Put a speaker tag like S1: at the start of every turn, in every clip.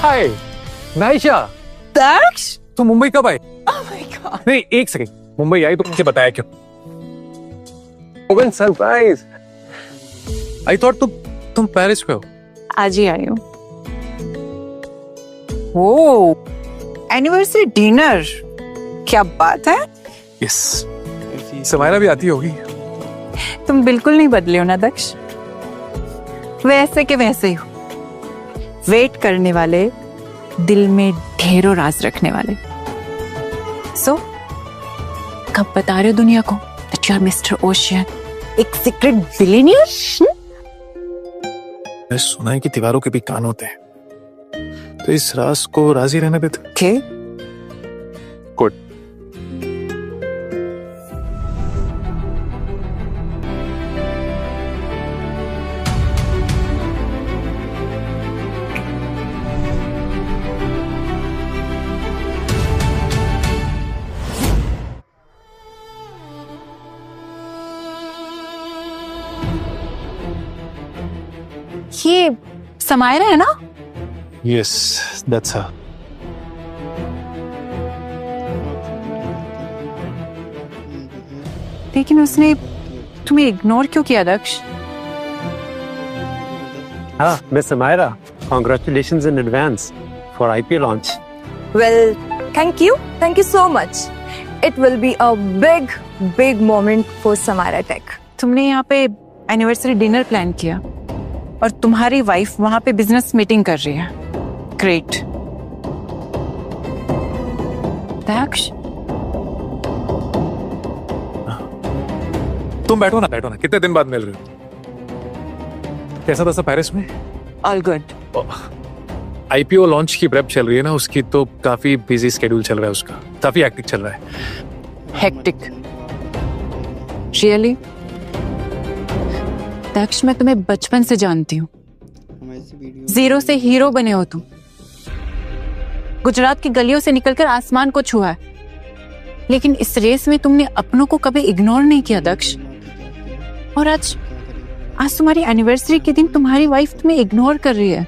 S1: हाय नाइशा।
S2: दक्ष,
S1: तुम मुंबई कब आए?
S2: oh my God.
S1: नहीं एक सेकंड, मुंबई आई तो मुझे बताया क्यों? Oven surprise. आई थॉट तुम पेरिस में हो।
S2: आज ही आई हूँ। ओ, एनिवर्सरी डिनर, क्या बात है।
S1: यस, समायरा भी आती होगी।
S2: तुम बिल्कुल नहीं बदले हो ना दक्ष, वैसे के वैसे ही हो। वेट करने वाले, दिल में ढेरों राज रखने वाले। सो कब बता रहे हो दुनिया को that you are mister ocean, एक सीक्रेट बिलियनियर?
S1: मैंने सुना है कि दीवारों के भी कान होते हैं, तो इस राज को राजी रहने देते।
S2: Okay.
S1: गुड।
S2: ये समायरा है ना?
S1: Yes, that's her.
S2: लेकिन उसने तुम्हें इग्नोर क्यों किया दक्ष?
S3: Ah, Miss Amira, congratulations in advance for IPO launch.
S4: Well, thank you so much. It will be a big moment for Samara Tech.
S2: तुमने यहाँ पे एनिवर्सरी डिनर प्लान किया और तुम्हारी वाइफ वहां पे बिजनेस मीटिंग कर रही है। ग्रेट। दक्ष,
S1: तुम बैठो ना, कितने दिन बाद मिल रहे हो? कैसा था सब पेरिस में?
S2: All good.
S1: आईपीओ लॉन्च की प्रेप चल रही है ना, उसकी तो काफी बिजी स्केड्यूल चल रहा है उसका, काफी हेक्टिक चल रहा है।
S2: हेक्टिक? रियली? दक्ष, मैं तुम्हें बचपन से जानती हूँ। जीरो से हीरो बने हो तुम। गुजरात की गलियों से निकलकर आसमान को छुआ है, लेकिन इस रेस में तुमने अपनों को कभी इग्नोर नहीं किया दक्ष। और आज तुम्हारी एनिवर्सरी के दिन तुम्हारी वाइफ तुम्हें इग्नोर कर रही है।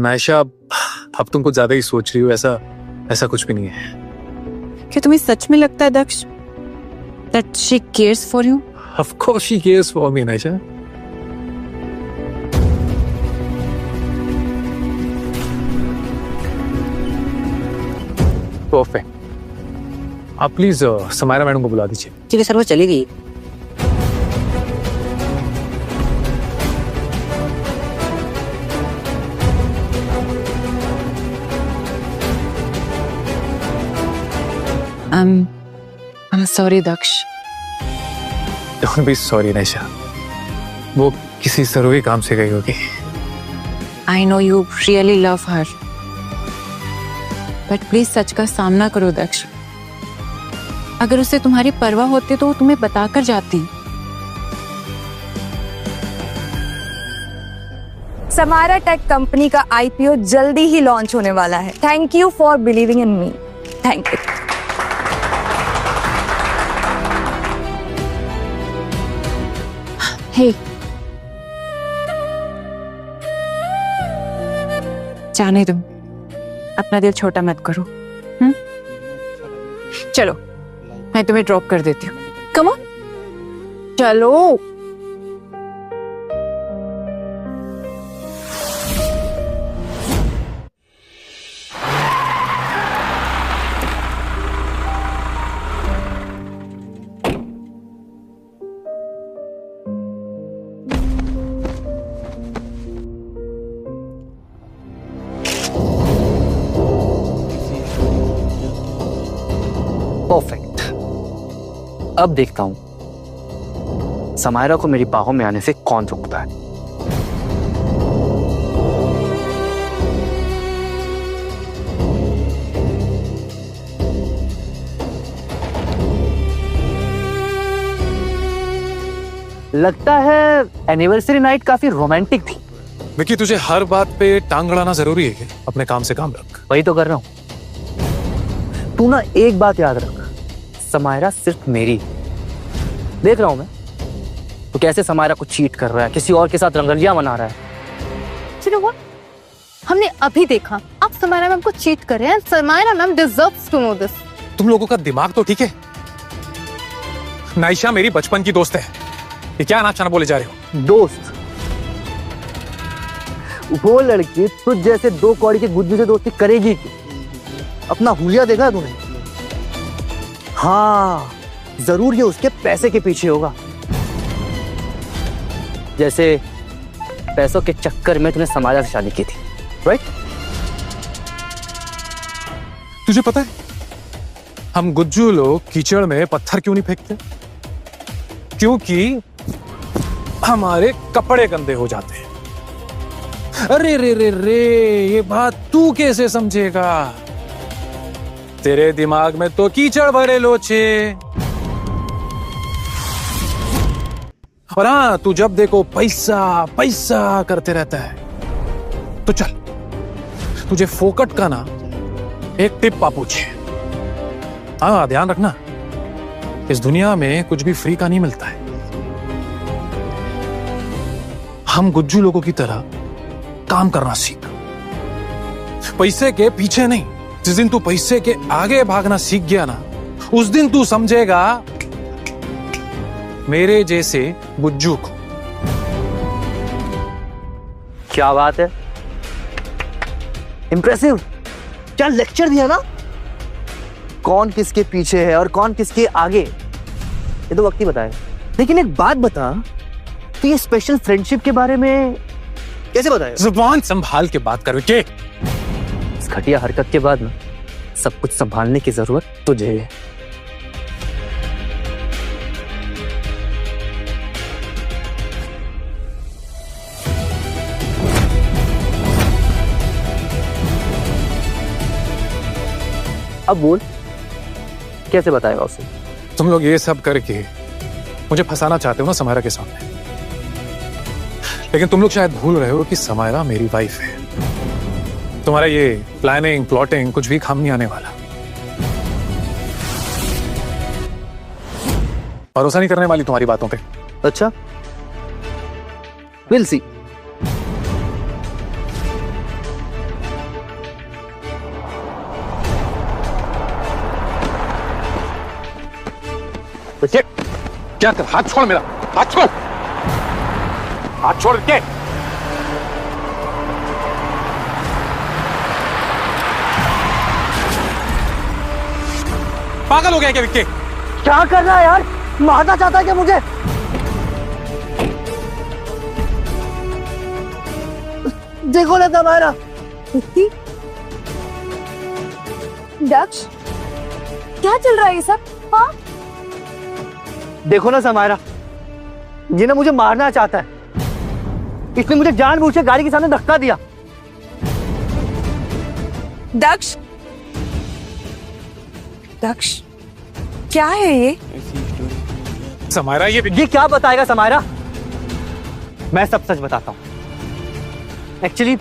S1: नायशा, अब तुम कुछ ज्यादा ही सोच रही हो, ऐसा कुछ भी नहीं है।
S2: क्या तुम्हें सच में लगता है दक्ष that she cares for you?
S1: Of course she cares for me, Naisha. Perfect. आप प्लीज समायरा मैडम को बुला दीजिए।
S5: ठीक है सर, वो चली गई।
S2: I'm sorry Daksha.
S1: Don't be sorry Naisha, वो किसी जरूरी काम से गई होगी।
S2: I know you really love her, but please सच का सामना करो दक्ष। अगर उसे तुम्हारी परवाह होती तो वो तुम्हें बताकर जाती।
S4: समारा टेक कंपनी का आईपीओ जल्दी ही लॉन्च होने वाला है। Thank you for believing in me. Thank you.
S2: Hey, जाने तुम, अपना दिल छोटा मत करो। चलो, मैं तुम्हें ड्रॉप कर देती हूँ। कम ऑन, चलो।
S5: परफेक्ट। अब देखता हूं समायरा को मेरी बाहों में आने से कौन रोकता है। लगता है एनिवर्सरी नाइट काफी रोमांटिक थी।
S1: विकी, तुझे हर बात पे टांग अड़ाना जरूरी है क्या? अपने काम से काम रख।
S5: वही तो कर रहा हूं। तू ना एक बात याद रख, समायरा सिर्फ मेरी, देख रहा हूं मैं तो कैसे समायरा को चीट कर रहा है, किसी और के साथ रंगलियां मना रहा है।
S6: You know what? हमने अभी देखा आप समायरा मैम को चीट कर रहे हैं। Samaira ma'am deserves to know this.
S1: तुम लोगों का दिमाग तो ठीक है। नाइशा मेरी बचपन की दोस्त है, ये क्या अनाप-शनाप बोले जा रहे हो?
S5: दोस्त? वो लड़की तुझ जैसे दो कौड़ी के गुज्जू से दोस्ती करेगी क्यों? अपना हुलिया देखा है तूने? हाँ, जरूर ये उसके पैसे के पीछे होगा। जैसे पैसों के चक्कर में तूने समायरा से शादी की थी, राइट?
S1: तुझे पता है हम गुज्जू लोग कीचड़ में पत्थर क्यों नहीं फेंकते? क्योंकि हमारे कपड़े गंदे हो जाते हैं। अरे रे रे रे, ये बात तू कैसे समझेगा? तेरे दिमाग में तो कीचड़ भरे लोचे। और हाँ, तू जब देखो पैसा पैसा करते रहता है। तो चल, तुझे फोकट का ना एक टिप पूछे। हाँ, ध्यान रखना, इस दुनिया में कुछ भी फ्री का नहीं मिलता है। हम गुज्जू लोगों की तरह काम करना सीख, पैसे के पीछे नहीं। जिस दिन तू पैसे के आगे भागना सीख गया ना, उस दिन तू समझेगा मेरे जैसे गुज्जू को।
S5: क्या बात है, इंप्रेसिव। क्या लेक्चर दिया ना, कौन किसके पीछे है और कौन किसके आगे, ये तो वक्त ही बताए। लेकिन एक बात बता, तो ये स्पेशल फ्रेंडशिप के बारे में कैसे बताया?
S1: जुबान संभाल के बात करो के।
S5: इस घटिया हरकत के बाद ना सब कुछ संभालने की जरूरत तुझे है। अब बोल, कैसे बताएगा उसे?
S1: तुम लोग ये सब करके मुझे फंसाना चाहते हो ना समायरा के सामने, लेकिन तुम लोग शायद भूल रहे हो कि समायरा मेरी वाइफ है। तुम्हारा ये प्लानिंग प्लॉटिंग कुछ भी काम नहीं आने वाला। भरोसा नहीं करने वाली तुम्हारी बातों पे।
S5: अच्छा, विल सी।
S1: क्या कर? हाथ छोड़ मेरा, हाथ छोड़, हाथ छोड़ के। पागल हो गया क्या विक्की?
S5: क्या कर रहा है यार? मारना चाहता है क्या मुझे? देखो ना समायरा।
S4: दक्ष, क्या चल रहा है ये सब? हाँ,
S5: देखो ना समायरा, ये ना मुझे मारना चाहता है। इसने मुझे जानबूझ के गाड़ी के सामने धक्का दिया।
S4: दक्ष, दक्ष, क्या है ये?
S1: समायरा,
S5: ये क्या बताएगा समायरा? मैं सब सच बताता हूं। एक्चुअली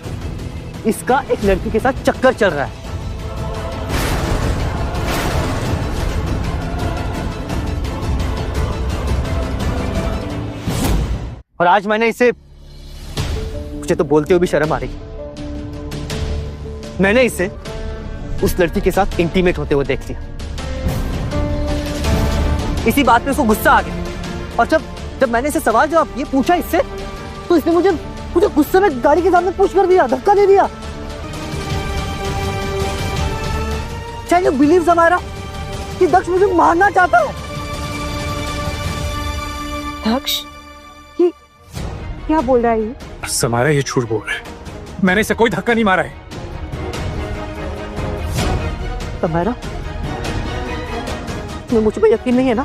S5: इसका एक लड़की के साथ चक्कर चल रहा है। और आज मैंने इसे, मुझे तो बोलते हुए भी शर्म आ रही, मैंने इसे उस लड़की के साथ इंटीमेट होते हुए देख लिया। इसी बात पे उसको गुस्सा आ गया, और जब मैंने इसे सवाल जवाब ये पूछा इससे, तो इसने मुझे गुस्से में गाड़ी के सामने पुश कर दिया, धक्का दे दिया। कैन यू बिलीव समायरा कि दक्ष मुझे मारना चाहता है?
S4: दक्ष, ये क्या बोल रहा है ये?
S1: समायरा ये झूठ बोल रहा है, मैंने इसे कोई धक्का नहीं मारा है।
S5: समायरा, तुम्हें मुझ पे यकीन नहीं है ना?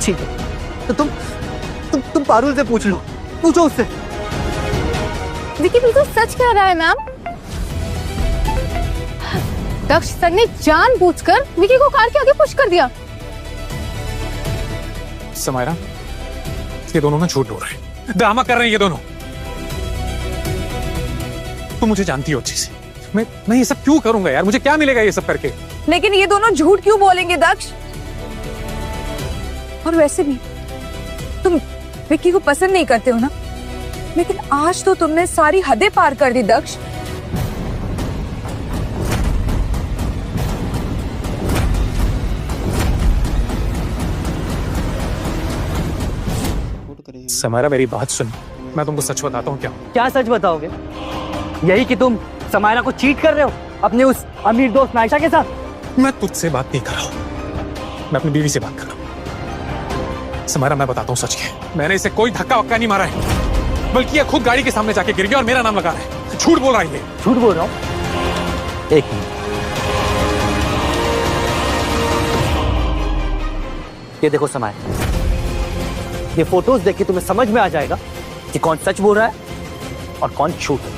S5: ठीक है, तो तुम पारुल से पूछ लो, पूछो उससे।
S6: विकी बिल्कुल सच कह रहा है मैम। दक्ष सर ने जानबूझकर विकी को कार के आगे पुश कर दिया।
S1: समायरा, ये दोनों ना झूठ बोल रहे हैं, ड्रामा कर रहे हैं ये दोनों। तुम मुझे जानती हो अच्छी से, मैं ये सब क्यों करूंगा यार? मुझे क्या मिलेगा ये सब करके?
S4: लेकिन ये दोनों झूठ क्यों बोलेंगे दक्ष? और वैसे भी तुम विक्की को पसंद नहीं करते हो ना, लेकिन आज तो तुमने सारी हदें पार कर दी दक्ष।
S1: समायरा मेरी बात सुन, मैं तुमको सच बताता हूँ क्या।
S5: क्या सच बताओगे? यही कि तुम समायरा को चीट कर रहे हो अपने उस अमीर दोस्त नायशा के साथ?
S1: मैं तुझसे बात नहीं कर रहा हूँ, मैं अपनी बीवी से बात कर रहा हूँ। समायरा मैं बताता हूँ सच है, मैंने इसे कोई धक्का वक्का नहीं मारा है, बल्कि ये खुद गाड़ी के सामने जाके गिर गया और मेरा नाम लगा रहा है। झूठ बोल रहा है ये।
S5: झूठ बोल रहा हूँ? एक मिनट, ये देखो समायरा, ये फोटोज देख के तुम्हें समझ में आ जाएगा कि कौन सच बोल रहा है और कौन झूठ है।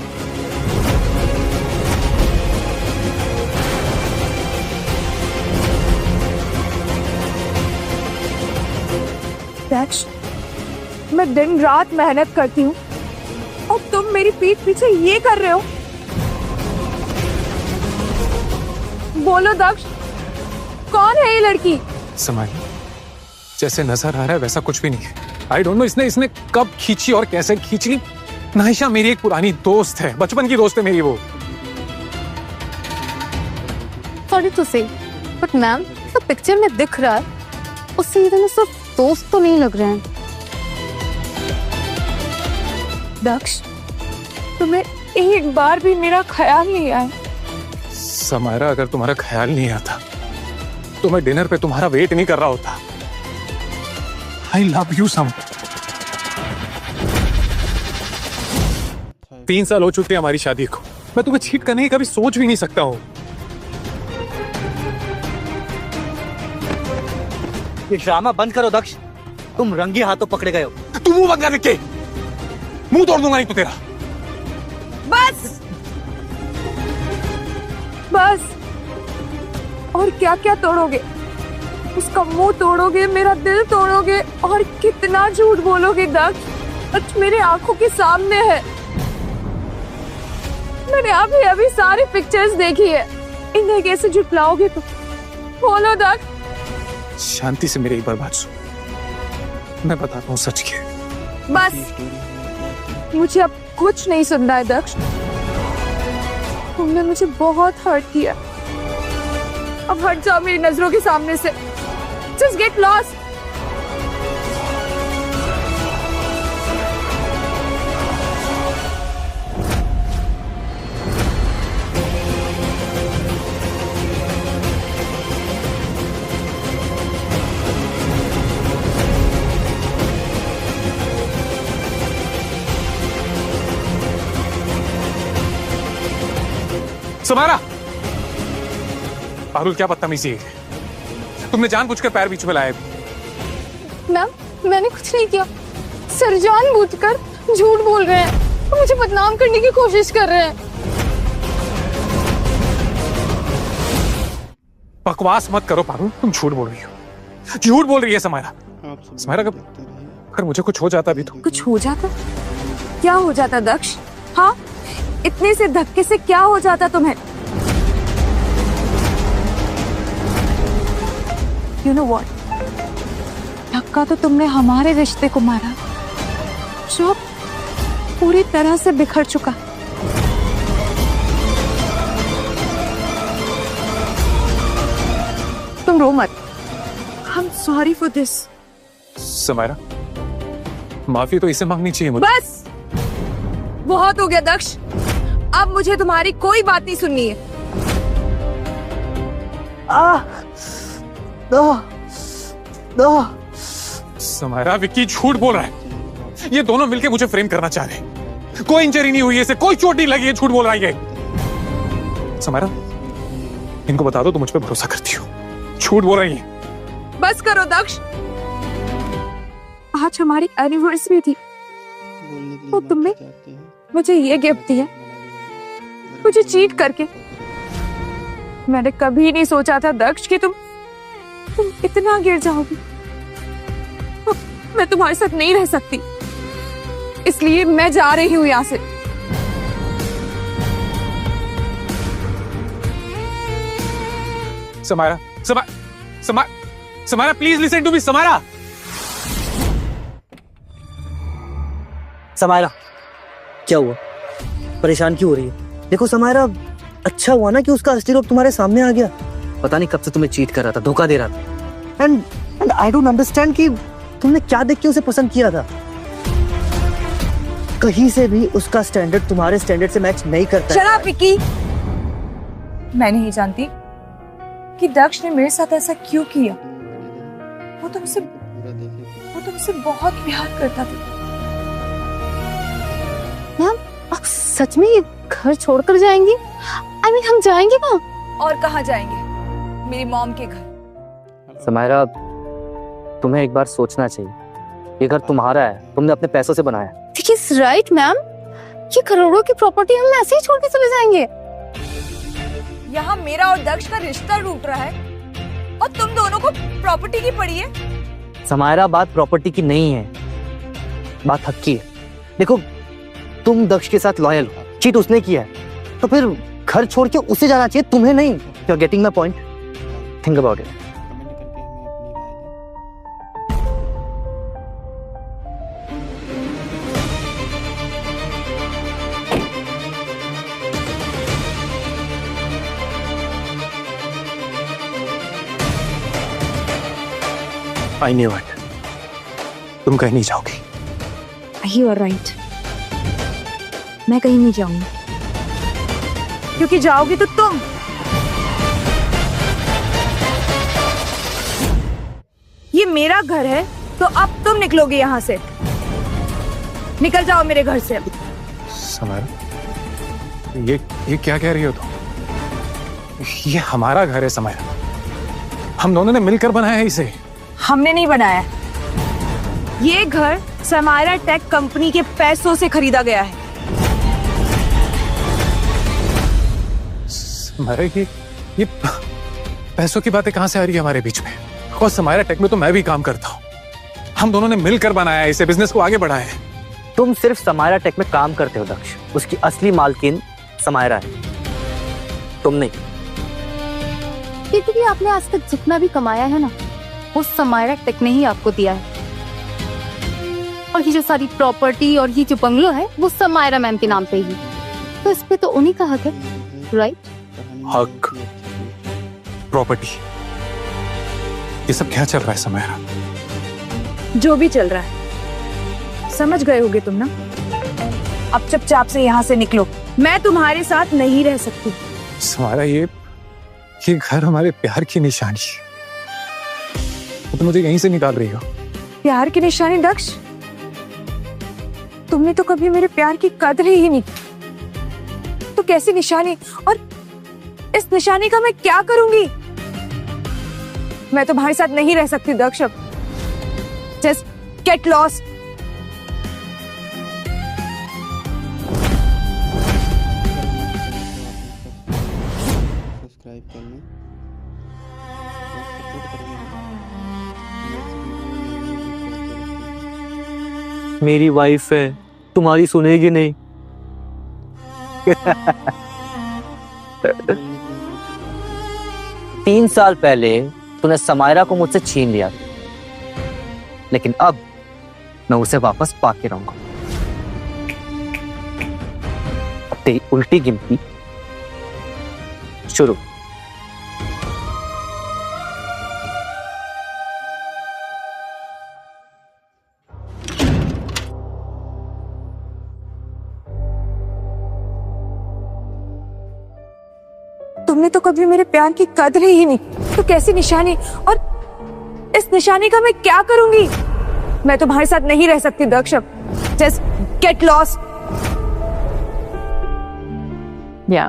S4: दक्ष, मैं दिन रात मेहनत करती हूँ और तुम मेरी पीठ पीछे ये कर रहे हो। बोलो दक्ष, कौन है ये लड़की?
S1: समायरा, जैसे नजर आ रहा है वैसा कुछ भी नहीं है। आई डोंट नो इसने कब खींची और कैसे खींची। नायशा मेरी एक पुरानी दोस्त है, बचपन की दोस्त है मेरी वो।
S6: सॉरी टू से, बट मैम तो पिक्चर में दिख रहा है उससे इतने सब दोस्त तो नहीं लग रहे हैं।
S4: दक्ष, तुम्हें एक बार भी मेरा ख्याल नहीं आया।
S1: समायरा, अगर तुम्हारा ख्याल नहीं आता तो मैं डिनर पे तुम्हारा वेट नहीं कर रहा होता। I love you सम। 3 साल हो चुके हैं हमारी शादी को, मैं तुम्हें चीट करने की कभी सोच भी नहीं सकता हूँ।
S5: ये ड्रामा बंद करो दक्ष, तुम रंगे हाथों पकड़े गए हो।
S1: तू मुंह बंद कर रखे, मुंह तोड़ दूंगा नहीं तो तेरा।
S4: बस बस, और क्या क्या तोड़ोगे? उसका मुंह तोड़ोगे, मेरा दिल तोड़ोगे, और कितना झूठ बोलोगे दक्ष। सच मेरे आंखों के सामने है, मैंने अभी सारी पिक्चर्स देखी है। इन्हें कैसे झुटलाओगे तुम? बोलो दक्ष।
S1: शांति से मेरी एक बार बात सुन, मैं बताता हूँ सच के।
S4: बस, मुझे अब कुछ नहीं सुनना है दक्ष। तुमने मुझे बहुत हर्ट किया, अब हट जाओ मेरी नजरों के सामने से। Just get lost.
S1: Samaira, Parul क्या बदतमीजी है, तुमने जानबूझकर पैर बीच में लाए।
S6: मैम मैंने कुछ नहीं किया, सर जानबूझकर झूठ बोल रहे हैं, तो मुझे बदनाम करने की कोशिश कर रहे हैं।
S1: बकवास मत करो पारुल, तुम झूठ बोल रही हो, झूठ बोल रही है समायरा। समायरा, अगर मुझे कुछ हो जाता भी तो।
S4: कुछ हो जाता? क्या हो जाता दक्ष? हाँ, इतने से धक्के से क्या हो जाता तुम्हें? You know what? धक्का तो तुमने हमारे रिश्ते को मारा, जो पूरी तरह से बिखर चुका। तुम रो मत। I'm sorry for this.
S1: Samaira, माफी तो इसे मांगनी चाहिए मुझे।
S4: बस, बहुत हो गया दक्ष, अब मुझे तुम्हारी कोई बात नहीं सुननी है।
S1: समायरा, विक्की झूठ बोल रहा है, ये दोनों मिलके मुझे फ्रेम करना चाह रहे हैं। कोई इंजरी नहीं हुई है इसे, कोई चोट नहीं लगी है, झूठ बोल रहा है ये। समायरा, इनको बता दो तो मुझ पे भरोसा करती हो, झूठ बोल रही है।
S4: बस करो दक्ष, आज हमारी एनिवर्सरी थी तो तुमने मुझे ये गिफ्ट दिया, मुझे चीट करके। मैंने कभी नहीं सोचा था दक्ष कि तुम इतना गिर जाओगी। मैं तुम्हारे साथ नहीं रह सकती, इसलिए मैं जा रही हूँ यहाँ से।
S1: Samaira, Samaira, please listen to me. Samaira,
S5: Samaira, क्या हुआ? परेशान क्यों हो रही है? देखो समायरा, अच्छा हुआ ना कि उसका असली रूप तुम्हारे सामने आ गया। पता नहीं कब से तुम्हें चीट कर रहा था, धोखा दे रहा था। एंड आई डोंट अंडरस्टैंड कि तुमने क्या देख के उसे पसंद किया था। कहीं से भी उसका स्टैंडर्ड तुम्हारे स्टैंडर्ड से मैच नहीं करता।
S4: शराब विक्की, मैं नहीं जानती कि दक्ष ने मेरे साथ ऐसा क्यों किया। वो तुमसे बहुत प्यार करता था।
S6: मैम, आप सच में ये घर छोड़कर जाएंगी? I mean, हम जाएंगे कहाँ?
S4: और कहाँ जाएंगे? मेरी मॉम के घर।
S5: समायरा, तुम्हें एक बार सोचना चाहिए। ये घर तुम्हारा है, तुमने अपने पैसों से बनाया।
S6: देखिए राइट मैम, ये करोड़ों की प्रॉपर्टी हम ऐसे ही छोड़ के चले जाएंगे?
S4: यहाँ मेरा और दक्ष का रिश्ता टूट रहा है और तुम दोनों को प्रॉपर्टी की पड़ी है।
S5: समायरा, बात प्रॉपर्टी की नहीं है, बात हक की है। देखो, तुम दक्ष के साथ लॉयल हो, चीट उसने किया है, तो फिर घर छोड़ के उसे जाना चाहिए, तुम्हें नहीं। You are getting my point? Think about it.
S1: I knew it. तुम कहीं नहीं जाओगी।
S4: You are right. मैं कहीं नहीं जाऊंगी, क्योंकि जाओगी तो तुम। ये मेरा घर है, तो अब तुम निकलोगे यहाँ से। निकल जाओ मेरे घर से।
S1: समायरा, ये क्या कह रही हो तुम? ये हमारा घर है समायरा, हम दोनों ने मिलकर बनाया है इसे।
S4: हमने नहीं बनाया। ये घर समायरा टेक कंपनी के पैसों से खरीदा गया है।
S1: समायरा, ये पैसों की बातें कहां से आ रही है हमारे बीच में? और समायरा टेक में तो मैं भी काम करता हूँ, हम दोनों ने मिलकर बनाया है इसे, बिजनेस को आगे बढ़ाया है।
S5: तुम सिर्फ समायरा टेक में काम करते हो दक्ष, उसकी असली मालकिन समायरा है, तुम नहीं।
S6: क्योंकि आपने आज तक जितना भी कमाया है ना, वो समायरा टेक ने ही आपको दिया है। और ये जो सारी प्रॉपर्टी और ये जो बंगलो है, वो समायरा मैम के नाम पे ही, तो इस पे तो उन्हीं का हक है, राइट?
S1: हक, प्रॉपर्टी, ये सब क्या चल रहा है समायरा?
S4: जो भी चल रहा है, समझ गए होगे तुम ना। अब चुपचाप से यहाँ से निकलो, मैं तुम्हारे साथ नहीं रह सकती।
S1: समायरा, ये घर हमारे प्यार की निशानी है, तुम मुझे यहीं से निकाल रही हो।
S4: प्यार की निशानी दक्ष? तुमने तो कभी मेरे प्यार की कदर ही नहीं की, तो कैसी निशानी? और इस निशानी का मैं क्या करूंगी? मैं तुम्हारे साथ नहीं रह सकती दक्ष। अब जस्ट गेट लॉस्ट।
S7: सब्सक्राइब करना।
S5: मेरी वाइफ है, तुम्हारी सुनेगी नहीं। 3 साल पहले तूने समायरा को मुझसे छीन लिया, लेकिन अब मैं उसे वापस पाके रहूंगा। तेरी उल्टी गिनती शुरू।
S4: तुमने तो कभी मेरे प्यार की कदर ही नहीं, तो कैसी निशानी? और इस निशानी का मैं क्या करूंगी? मैं तुम्हारे साथ नहीं रह सकती दक्ष। Just get lost.
S2: या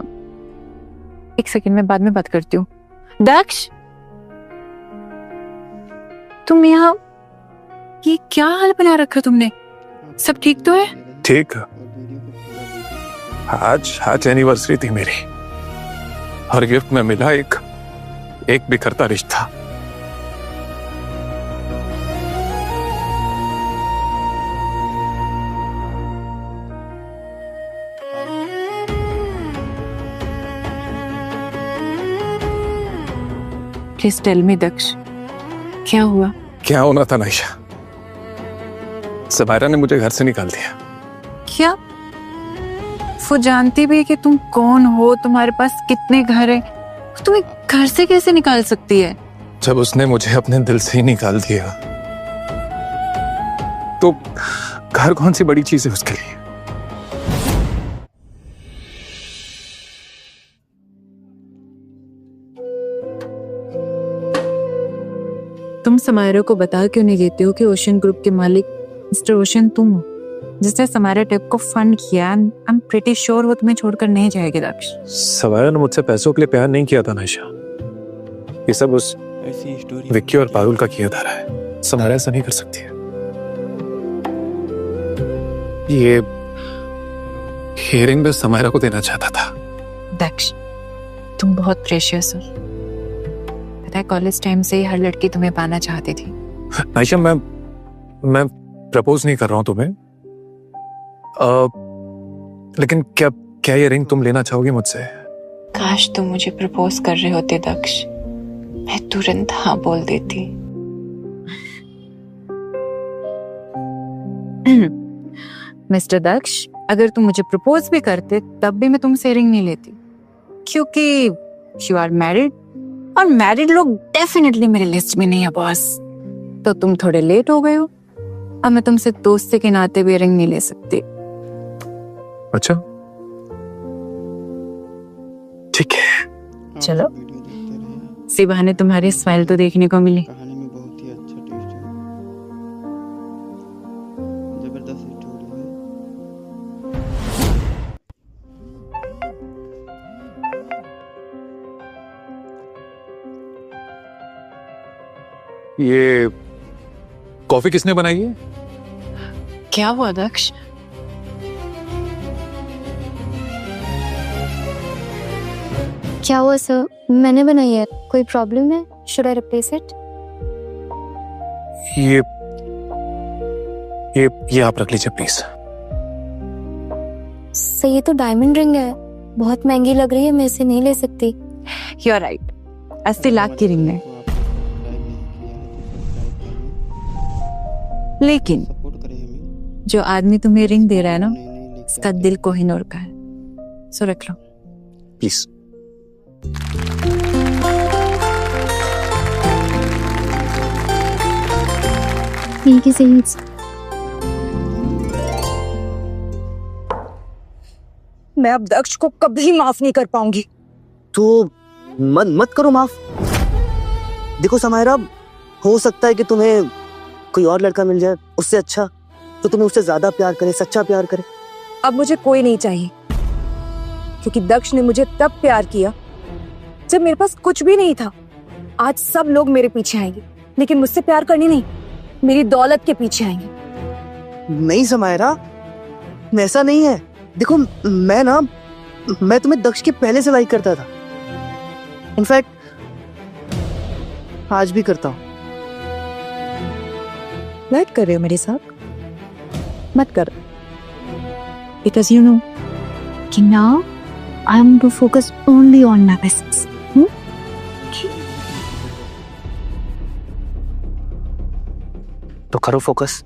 S2: 1 सेकंड में बाद में बात करती हूँ। दक्ष, तुम यहाँ ये क्या हाल बना रखा तुमने? सब ठीक तो है?
S1: ठीक, आज एनिवर्सरी थी मेरी, और गिफ्ट में मिला एक बिखरता रिश्ता।
S2: प्लीज टेल मी दक्ष, क्या हुआ?
S1: क्या होना था नाइशा, समायरा ने मुझे घर से निकाल दिया,
S2: क्या? वो जानती भी है कि तुम कौन हो, तुम्हारे पास कितने घर हैं, तुम्हें घर से कैसे निकाल सकती है?
S1: जब उसने मुझे अपने दिल से ही निकाल दिया तो घर कौन सी बड़ी चीज है उसके लिए?
S2: तुम समायरा को बता क्यों नहीं देते हो कि ओशन ग्रुप के मालिक मिस्टर ओशन तुम हो, जिसने समायरा टेप को फंड किया? आई एम प्रीटी श्योर वो तुम्हें छोड़कर नहीं जाएगी दक्ष।
S1: समायरा ने मुझसे पैसों के लिए प्यार नहीं किया था नायशा, ये सब उस विक्की और पारुल का किया धारा है। समायरा ऐसा नहीं कर सकती है। ये हियरिंग में समायरा को देना चाहता था।
S2: दक्ष, तुम बहुत प्रेशियस हो। पता है कॉलेज टाइम से ही हर लड़की तुम्हें पाना चाहती थी।
S1: नायशा, मैं प्रपोज नहीं कर रहा हूं तुम्हें, लेकिन क्या ये रिंग तुम लेना चाहोगी मुझसे?
S2: काश तुम मुझे प्रपोज कर रहे होते दक्ष, मैं तुरंत हाँ बोल देती। मिस्टर दक्ष, अगर तुम मुझे प्रपोज भी करते तब भी मैं तुमसे रिंग नहीं लेती, क्योंकि यू आर मैरिड और मैरिड लोग डेफिनेटली मेरे लिस्ट में नहीं है बॉस। तो तुम थोड़े लेट हो गए हो, अब मैं तुमसे दोस्ती के नाते भी रिंग नहीं ले सकती।
S1: अच्छा ठीक है,
S2: चलो, इसी बहाने तुम्हारी स्माइल तो देखने को मिली।
S7: कहानी में बहुत ही अच्छा ट्विस्ट है, जबरदस्त स्टोरी है।
S1: ये कॉफी किसने बनाई है?
S2: क्या हुआ दक्ष?
S6: क्या हुआ सर? मैंने बनाई है, कोई प्रॉब्लम है? Should I replace it?
S1: ये आप रख लीजिए प्लीज।
S6: सर ये तो डायमंड रिंग है, बहुत महंगी लग रही है, मैं इसे नहीं ले सकती।
S2: यू आर राइट, 80 लाख की रिंग है, लेकिन जो आदमी तुम्हें रिंग दे रहा है ना, इसका दिल कोहिनूर का है, सो रख लो
S1: प्लीज।
S6: ठीक है सही।
S4: मैं अब दक्ष को कभी माफ नहीं कर पाऊंगी।
S5: तो मत करो माफ। देखो समायरा, हो सकता है कि तुम्हें कोई और लड़का मिल जाए उससे अच्छा, तो तुम्हें उससे ज्यादा प्यार करे, सच्चा प्यार करे।
S4: अब मुझे कोई नहीं चाहिए, क्योंकि दक्ष ने मुझे तब प्यार किया जब मेरे पास कुछ भी नहीं था। आज सब लोग मेरे पीछे आएंगे, लेकिन मुझसे प्यार करनी नहीं, मेरी दौलत के पीछे आएंगे।
S5: नहीं समायरा, ऐसा नहीं है। देखो मैं तुम्हें दक्ष के पहले से लाइक करता था, इनफैक्ट आज भी करता हूँ।
S4: लाइक कर रहे हो मेरे साथ? मत कर, बिकॉज यू नो
S6: कि now I am to focus only on my business.
S5: तो करो फोकस,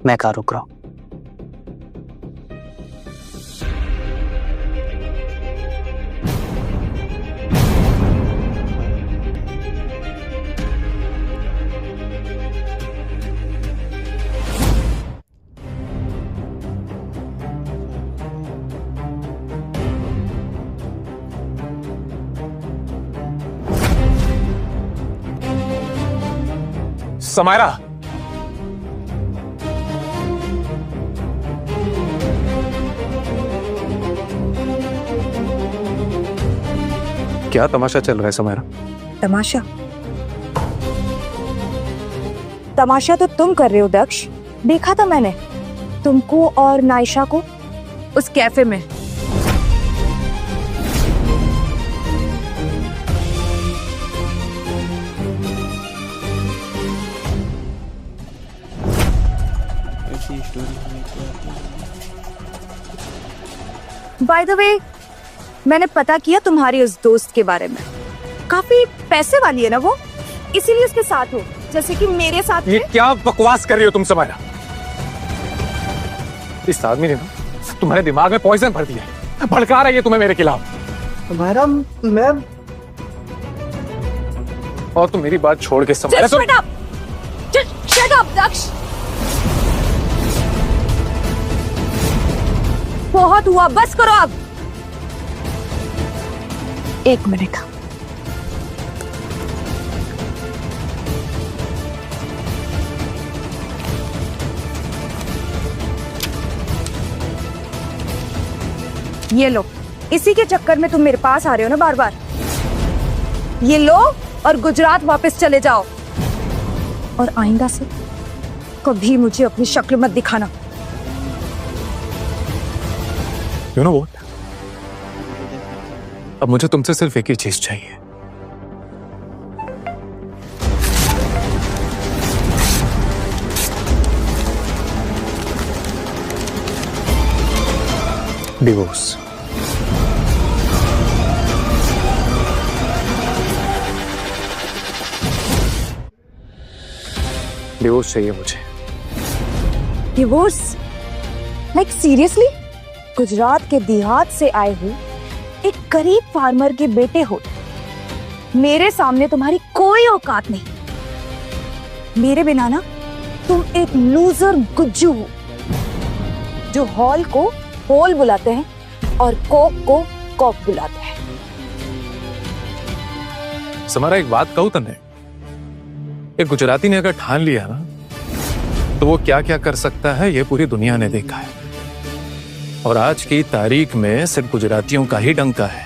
S5: मैं कहाँ रुक रहा हूँ।
S1: समायरा, क्या तमाशा चल रहा है समायरा?
S4: तमाशा? तमाशा तो तुम कर रहे हो दक्ष। देखा था मैंने तुमको और नायशा को उस कैफे में।
S7: ऐसी स्टोरी हमें क्या
S4: बाय द वे, मैंने पता किया तुम्हारी उस दोस्त के बारे में, काफी पैसे वाली है ना वो, इसीलिए उसके साथ हो, जैसे कि मेरे साथ
S1: ये क्या बकवास कर रही हो तुम समायरा? इस आदमी ने ना तुम्हारे दिमाग में पॉइजन भर दिया है, भड़का रही है तुम्हें मेरे खिलाफ।
S5: समायरा मैं
S1: और तुम मेरी बात छोड़ के Samaira
S4: Just shut up! Just shut up, दक्ष। बहुत हुआ, बस करो अब। एक मिनट। ये लो, इसी के चक्कर में तुम मेरे पास आ रहे हो ना बार बार। ये लो और गुजरात वापस चले जाओ, और आइंदा से कभी मुझे अपनी शक्ल मत दिखाना।
S1: You know what? अब मुझे तुमसे सिर्फ एक ही चीज चाहिए। डिवोर्स। डिवोर्स चाहिए मुझे।
S4: डिवोर्स? Like seriously? गुजरात के देहात से आए हुए एक गरीब फार्मर के बेटे हो, मेरे सामने तुम्हारी कोई औकात नहीं। मेरे बिना ना तुम एक लूजर गुज्जू हो, जो हॉल को हॉल बुलाते हैं और कोक को कॉक बुलाते हैं।
S1: समारा एक बात कहूं तन्ने, एक गुजराती ने अगर ठान लिया ना तो वो क्या क्या कर सकता है ये पूरी दुनिया ने देखा है। और आज की तारीख में सिर्फ गुजरातियों का ही डंका है।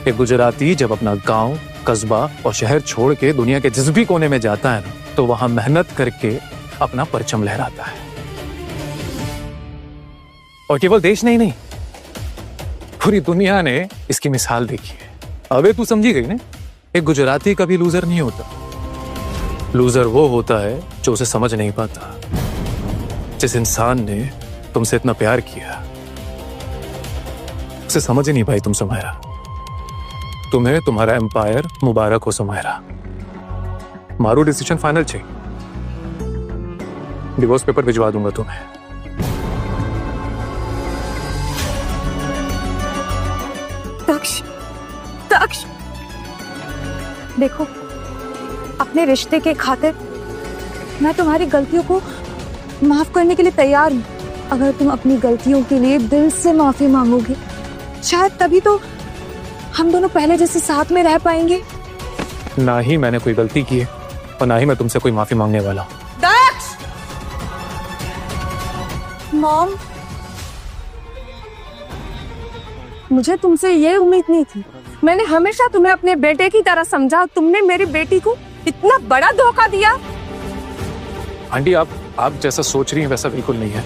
S1: एक गुजराती जब अपना गांव, कस्बा और शहर छोड़ के दुनिया के जिस भी कोने में जाता है ना, तो वहां मेहनत करके अपना परचम लहराता है। और केवल देश नहीं नहीं, पूरी दुनिया ने इसकी मिसाल देखी है। अबे तू समझी गई ना, एक गुजराती कभी लूजर नहीं होता। लूजर वो होता है जो उसे समझ नहीं पाता। जिस इंसान ने तुमसे इतना प्यार किया, उसे समझ ही नहीं पाई तुम समायरा। तुम्हें तुम्हारा एम्पायर मुबारक हो समायरा। मारू डिसीजन फाइनल छे, डिवोर्स पेपर भिजवा दूंगा तुम्हें।
S4: दक्ष, दक्ष, देखो, अपने रिश्ते के खातिर मैं तुम्हारी गलतियों को माफ करने के लिए तैयार हूं। अगर तुम अपनी गलतियों के लिए दिल से माफी मांगोगे, शायद तभी तो हम दोनों पहले जैसे साथ में रह पाएंगे।
S1: ना ही मैंने कोई गलती की है और ना ही मैं तुमसे कोई माफी मांगने वाला हूं।
S4: दक्ष! मॉम, मुझे तुमसे ये उम्मीद नहीं थी। मैंने हमेशा तुम्हें अपने बेटे की तरह समझा, तुमने मेरी बेटी को इतना बड़ा धोखा दिया।
S1: आंटी, आप जैसा सोच रही हैं वैसा बिल्कुल नहीं है।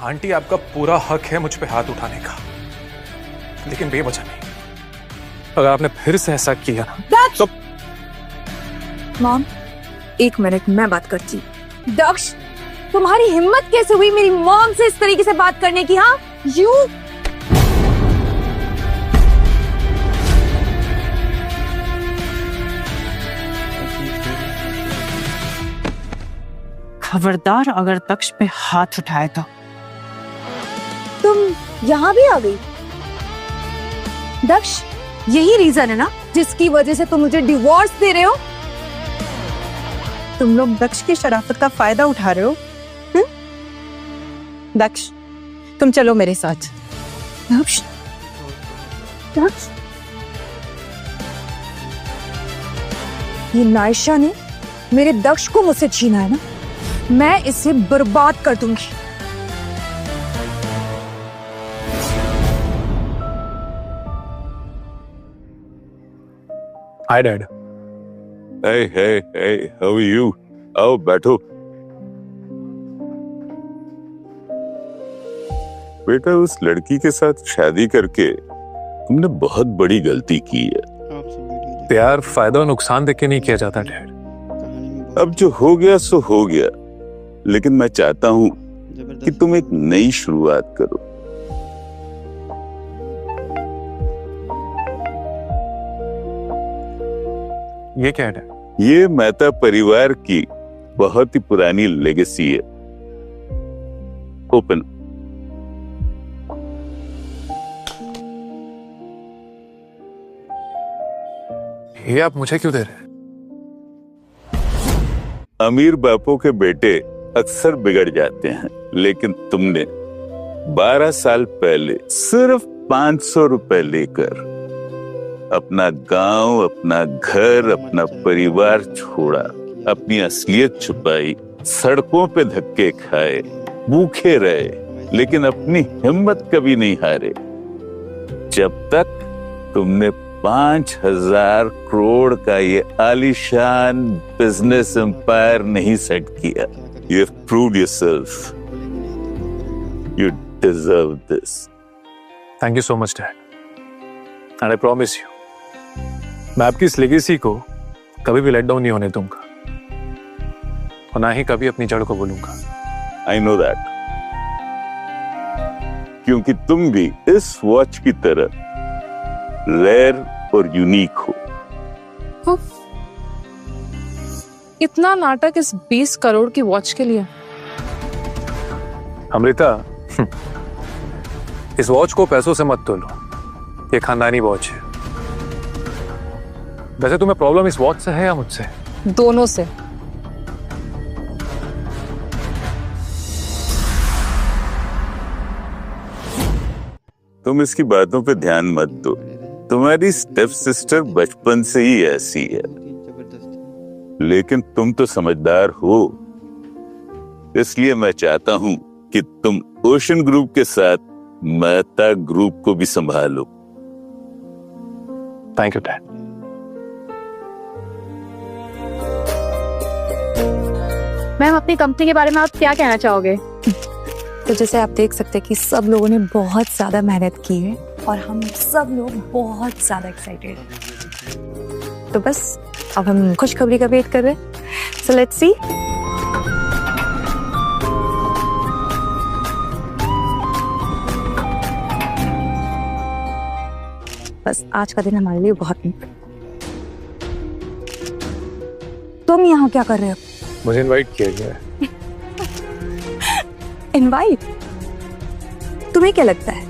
S1: आंटी, आपका पूरा हक है मुझ पे हाथ उठाने का, लेकिन बेवजह नहीं। अगर आपने फिर से ऐसा किया ना तो...
S4: मॉम, एक मिनट, मैं बात करती हूँ। दक्ष, तुम्हारी हिम्मत कैसे हुई मेरी मॉम से इस तरीके से बात करने की? हाँ, यू
S2: खबरदार अगर दक्ष पे हाथ उठाए तो।
S4: तुम यहाँ भी आ गई? दक्ष, यही रीजन है ना जिसकी वजह से तुम मुझे डिवोर्स दे रहे हो?
S2: तुम लोग दक्ष की शराफत का फायदा उठा रहे हो। दक्ष, तुम चलो मेरे साथ।
S4: दक्ष, दक्ष, ये नायशा ने मेरे दक्ष को मुझसे छीना है ना, मैं इसे बर्बाद कर दूंगी।
S1: Hi dad.
S8: Hey, how are you? आओ बैठो। बेटा, उस लड़की के साथ शादी करके तुमने बहुत बड़ी गलती की है।
S1: प्यार फायदा और नुकसान देख के नहीं किया जाता डैड।
S8: अब जो हो गया सो हो गया, लेकिन मैं चाहता हूं कि तुम एक नई शुरुआत करो।
S1: ये क्या है?
S8: ये मेहता परिवार की बहुत ही पुरानी लेगेसी है। ओपन।
S1: ये आप मुझे क्यों दे रहे हैं?
S8: अमीर बापों के बेटे अक्सर बिगड़ जाते हैं, लेकिन तुमने 12 साल पहले सिर्फ 500 रुपए लेकर अपना गांव, अपना घर, अपना परिवार छोड़ा, अपनी असलियत छुपाई, सड़कों पे धक्के खाए, भूखे रहे, लेकिन अपनी हिम्मत कभी नहीं हारे, जब तक तुमने 5,000 करोड़ का ये आलीशान बिजनेस एम्पायर नहीं सेट किया। You have proved yourself. You deserve this.
S1: Thank you so much, Dad. And I promise you, मैं आपकी इस लेगेसी को कभी भी लेट डाउन नहीं होने दूंगा, और ना ही कभी अपनी जड़ को भूलूंगा।
S8: I know that. क्योंकि तुम भी इस वॉच की तरह रेयर और यूनिक हो।
S4: इतना नाटक इस 20 करोड़ की वॉच के लिए?
S1: अमृता, इस वॉच को पैसों से मत तोलो, ये खानदानी वॉच है। वैसे तुम्हें प्रॉब्लम इस वॉच से है या मुझसे?
S4: दोनों से।
S8: तुम इसकी बातों पे ध्यान मत दो, तुम्हारी स्टेप सिस्टर बचपन से ही ऐसी है, लेकिन तुम तो समझदार हो, इसलिए मैं चाहता हूं कि तुम ओशन ग्रुप के साथ मेहता ग्रुप को भी संभालो।
S1: Thank you dad.
S6: मैम, अपनी कंपनी के बारे में आप क्या कहना चाहोगे?
S9: तो जैसे आप देख सकते हैं कि सब लोगों ने बहुत ज्यादा मेहनत की है और हम सब लोग बहुत ज्यादा एक्साइटेड हैं। तो बस अब हम खुशखबरी का वेट कर रहे हैं। So let's see. बस आज का दिन हमारे लिए बहुत तुम यहाँ क्या कर रहे हो?
S1: मुझे इनवाइट किया गया है।
S9: इनवाइट? तुम्हें क्या लगता है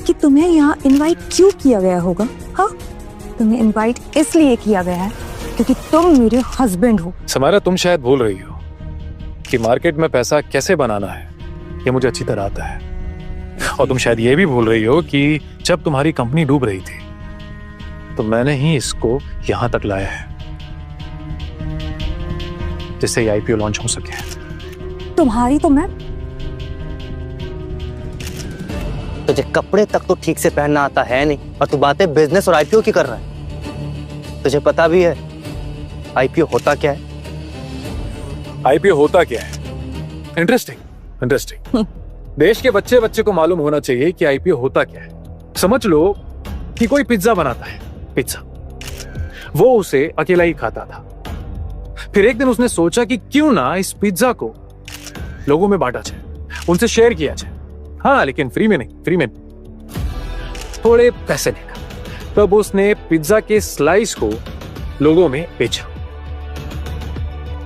S9: कि तुम्हें यहाँ इनवाइट क्यों किया गया होगा? हाँ, तुम्हें इनवाइट इसलिए किया गया है क्योंकि तुम मेरे हस्बैंड हो।
S1: समारा, तुम शायद भूल रही हो कि मार्केट में पैसा कैसे बनाना है ये मुझे अच्छी तरह आता है, और तुम शायद ये भी भूल रही हो कि जब तुम्हारी कंपनी डूब रही थी तो मैंने ही इसको यहां तक लाया है जिससे ये आईपीओ लॉन्च हो सके।
S9: तुम्हारी तो मैं
S5: तुझे कपड़े तक तो ठीक से पहनना आता है नहीं, और तू बातें बिजनेस और आईपीओ की कर रहा है। तुझे पता भी है आईपीओ होता क्या है?
S1: आईपीओ होता क्या है? Interesting interesting. देश के बच्चे बच्चे को मालूम होना चाहिए कि आईपीओ होता क्या है। समझ लो कि कोई पिज्जा बनाता है, पिज्जा, वो उसे अकेला ही खाता था। फिर एक दिन उसने सोचा कि क्यों ना इस पिज्जा को लोगों में बांटा जाए, उनसे शेयर किया जाए। हाँ, लेकिन फ्री में नहीं, फ्री में थोड़े पैसे लेकर। तब उसने पिज्जा के स्लाइस को लोगों में बेचा।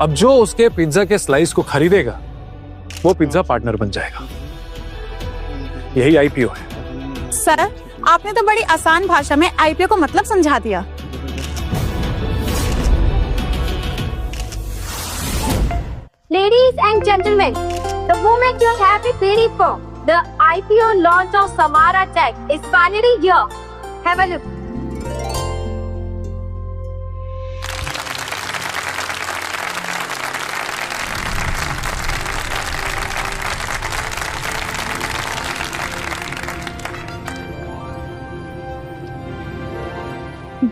S1: अब जो उसके पिज्जा के स्लाइस को खरीदेगा वो पिज्जा पार्टनर बन जाएगा। यही आईपीओ है।
S9: सर, आपने तो बड़ी आसान भाषा में आईपीओ को मतलब समझा दिया।
S6: Ladies and gentlemen, the moment you have been waiting for, the IPO launch of Samara Tech is finally here. Have a look.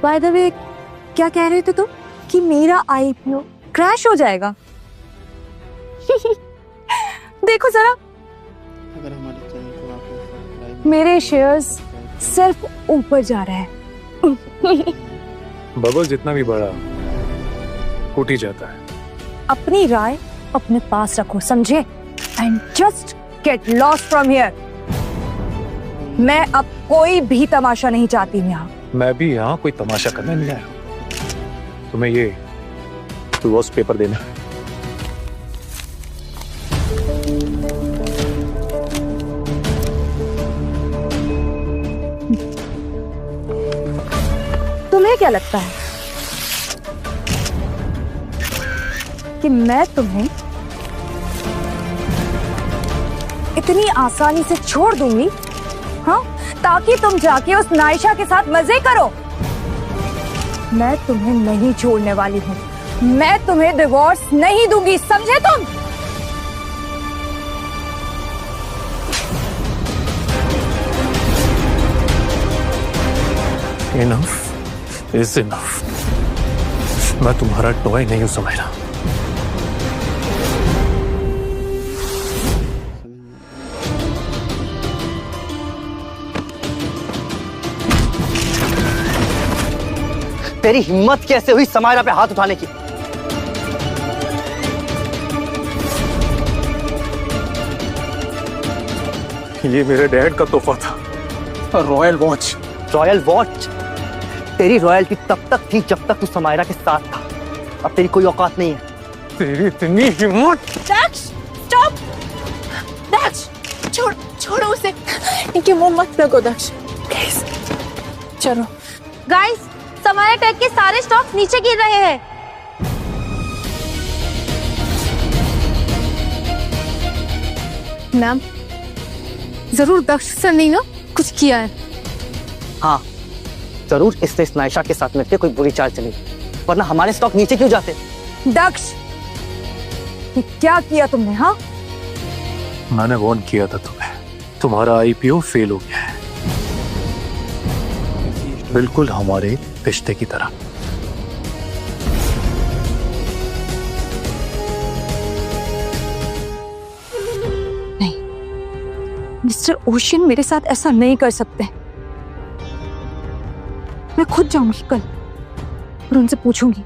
S9: Bye the वे, क्या कह रहे थे तुम कि मेरा आईपीओ क्रैश हो जाएगा? देखो जरा,
S7: अगर हमारे चैनल को आपने सब्सक्राइब
S9: मेरे शेयर्स सिर्फ ऊपर जा रहे हैं।
S1: बबल जितना भी बड़ा फूट ही जाता है।
S9: अपनी राय अपने पास रखो, समझे? And just get lost from here. मैं अब कोई भी तमाशा नहीं चाहती हूँ यहाँ।
S1: मैं भी यहाँ कोई तमाशा करने नहीं आया। तुम्हें ये डिवोर्स पेपर देना है।
S9: तुम्हें क्या लगता है कि मैं तुम्हें इतनी आसानी से छोड़ दूंगी? हाँ, ताकि तुम जाके उस नायशा के साथ मजे करो? मैं तुम्हें नहीं छोड़ने वाली हूँ। मैं तुम्हें डिवोर्स नहीं दूंगी, समझे तुम?
S1: Enough is enough. मैं तुम्हारा टॉय नहीं हूं समायरा।
S5: तेरी हिम्मत कैसे हुई समायरा पे हाथ उठाने की?
S1: ये मेरे डैड का तोहफा था, रॉयल वॉच।
S5: Royal watch? तेरी रॉयल्टी तब तक थी जब तक तू समायरा के साथ था। अब तेरी कोई औकात नहीं है।
S1: तेरी इतनी हिम्मत।
S4: दक्ष, स्टॉप! दक्ष, छोड़ो उसे। इनके मुंह मत लगो दक्ष, प्लीज। चलो
S6: गाइस, समायरा टेक के सारे स्टॉक नीचे गिर रहे हैं। मैम, जरूर दक्ष सर ने ना कुछ किया है।
S5: हाँ, जरूर इसने इस नायशा के साथ मिलकर कोई बुरी चाल चली, वरना हमारे स्टॉक नीचे क्यों जाते?
S9: दक्ष, ये क्या किया तुमने? हाँ,
S1: मैंने वार्न किया था तुम्हें, तुम्हारा आईपीओ फेल हो गया है, बिल्कुल हमारे रिश्ते की तरह।
S9: नहीं, मिस्टर ओशियन मेरे साथ ऐसा नहीं कर सकते। मैं खुद जाऊंगी कल और उनसे पूछूंगी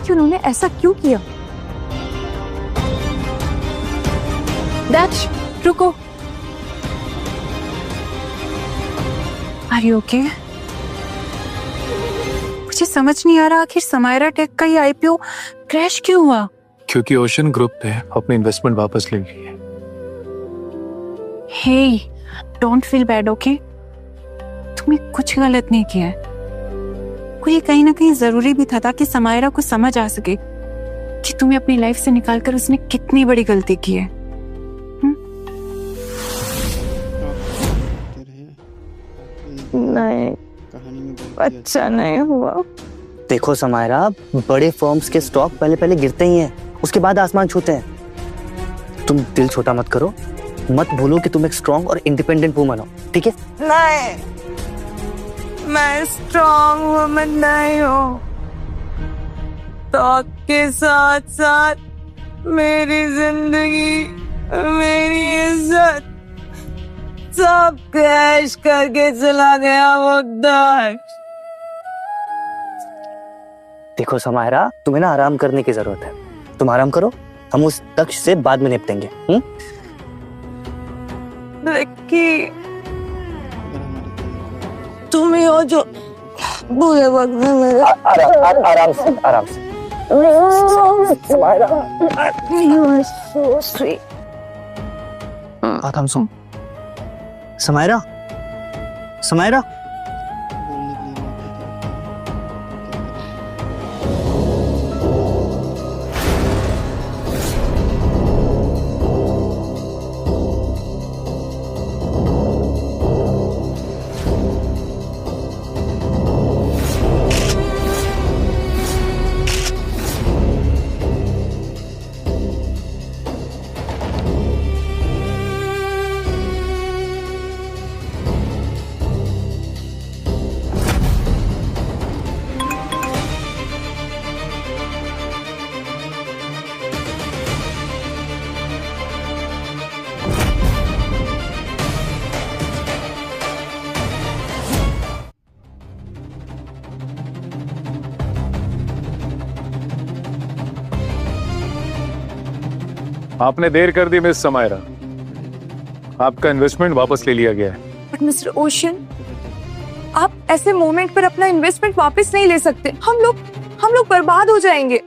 S9: कि उन्होंने ऐसा क्यों किया।
S2: दक्ष, रुको। Are you okay? मुझे समझ नहीं आ रहा आखिर समायरा टेक का ये आईपीओ क्रैश क्यों हुआ?
S1: क्योंकि ओशन ग्रुप ने अपनी इन्वेस्टमेंट वापस ले ली है।
S2: हे, डोंट फील बैड, ओके? तुमने कुछ गलत नहीं किया है। ये कहीं ना कहीं जरूरी भी था ताकि समायरा को समझ आ सके कि तुम्हें अपनी लाइफ से निकालकर उसने कितनी बड़ी गलती की है।
S9: नहीं, अच्छा नहीं हुआ।
S5: देखो समायरा, बड़े फर्म्स के स्टॉक पहले पहले गिरते ही हैं, उसके बाद आसमान छूते हैं। तुम दिल छोटा मत करो, मत भूलो कि तुम एक स्ट्रॉन्ग और इंडिपेंडेंट वुमन हो, ठीक है?
S2: नहीं, मैं स्ट्रॉन्ग वुमन नहीं हूँ। स्टॉक के साथ साथ मेरी जिंदगी, मेरी इज्जत सब क्रैश करके चला गया वो दक्ष।
S5: देखो समायरा, तुम्हें ना आराम करने की जरूरत है। तुम आराम करो, हम उस दक्ष से बाद में निपटेंगे।
S2: लक्की, तुम ही हो जो बुरे वक्त में मेरे
S5: आराम से, आराम से। Samaira,
S9: You are so sweet.
S5: आराम से। समायरा, समायरा,
S1: आपने देर कर दी मिस समायरा, आपका इन्वेस्टमेंट वापस ले लिया गया है।
S9: बट मिस्टर ओशियन,
S4: आप ऐसे मोमेंट पर अपना इन्वेस्टमेंट वापस नहीं ले सकते। हम लोग बर्बाद हो जाएंगे।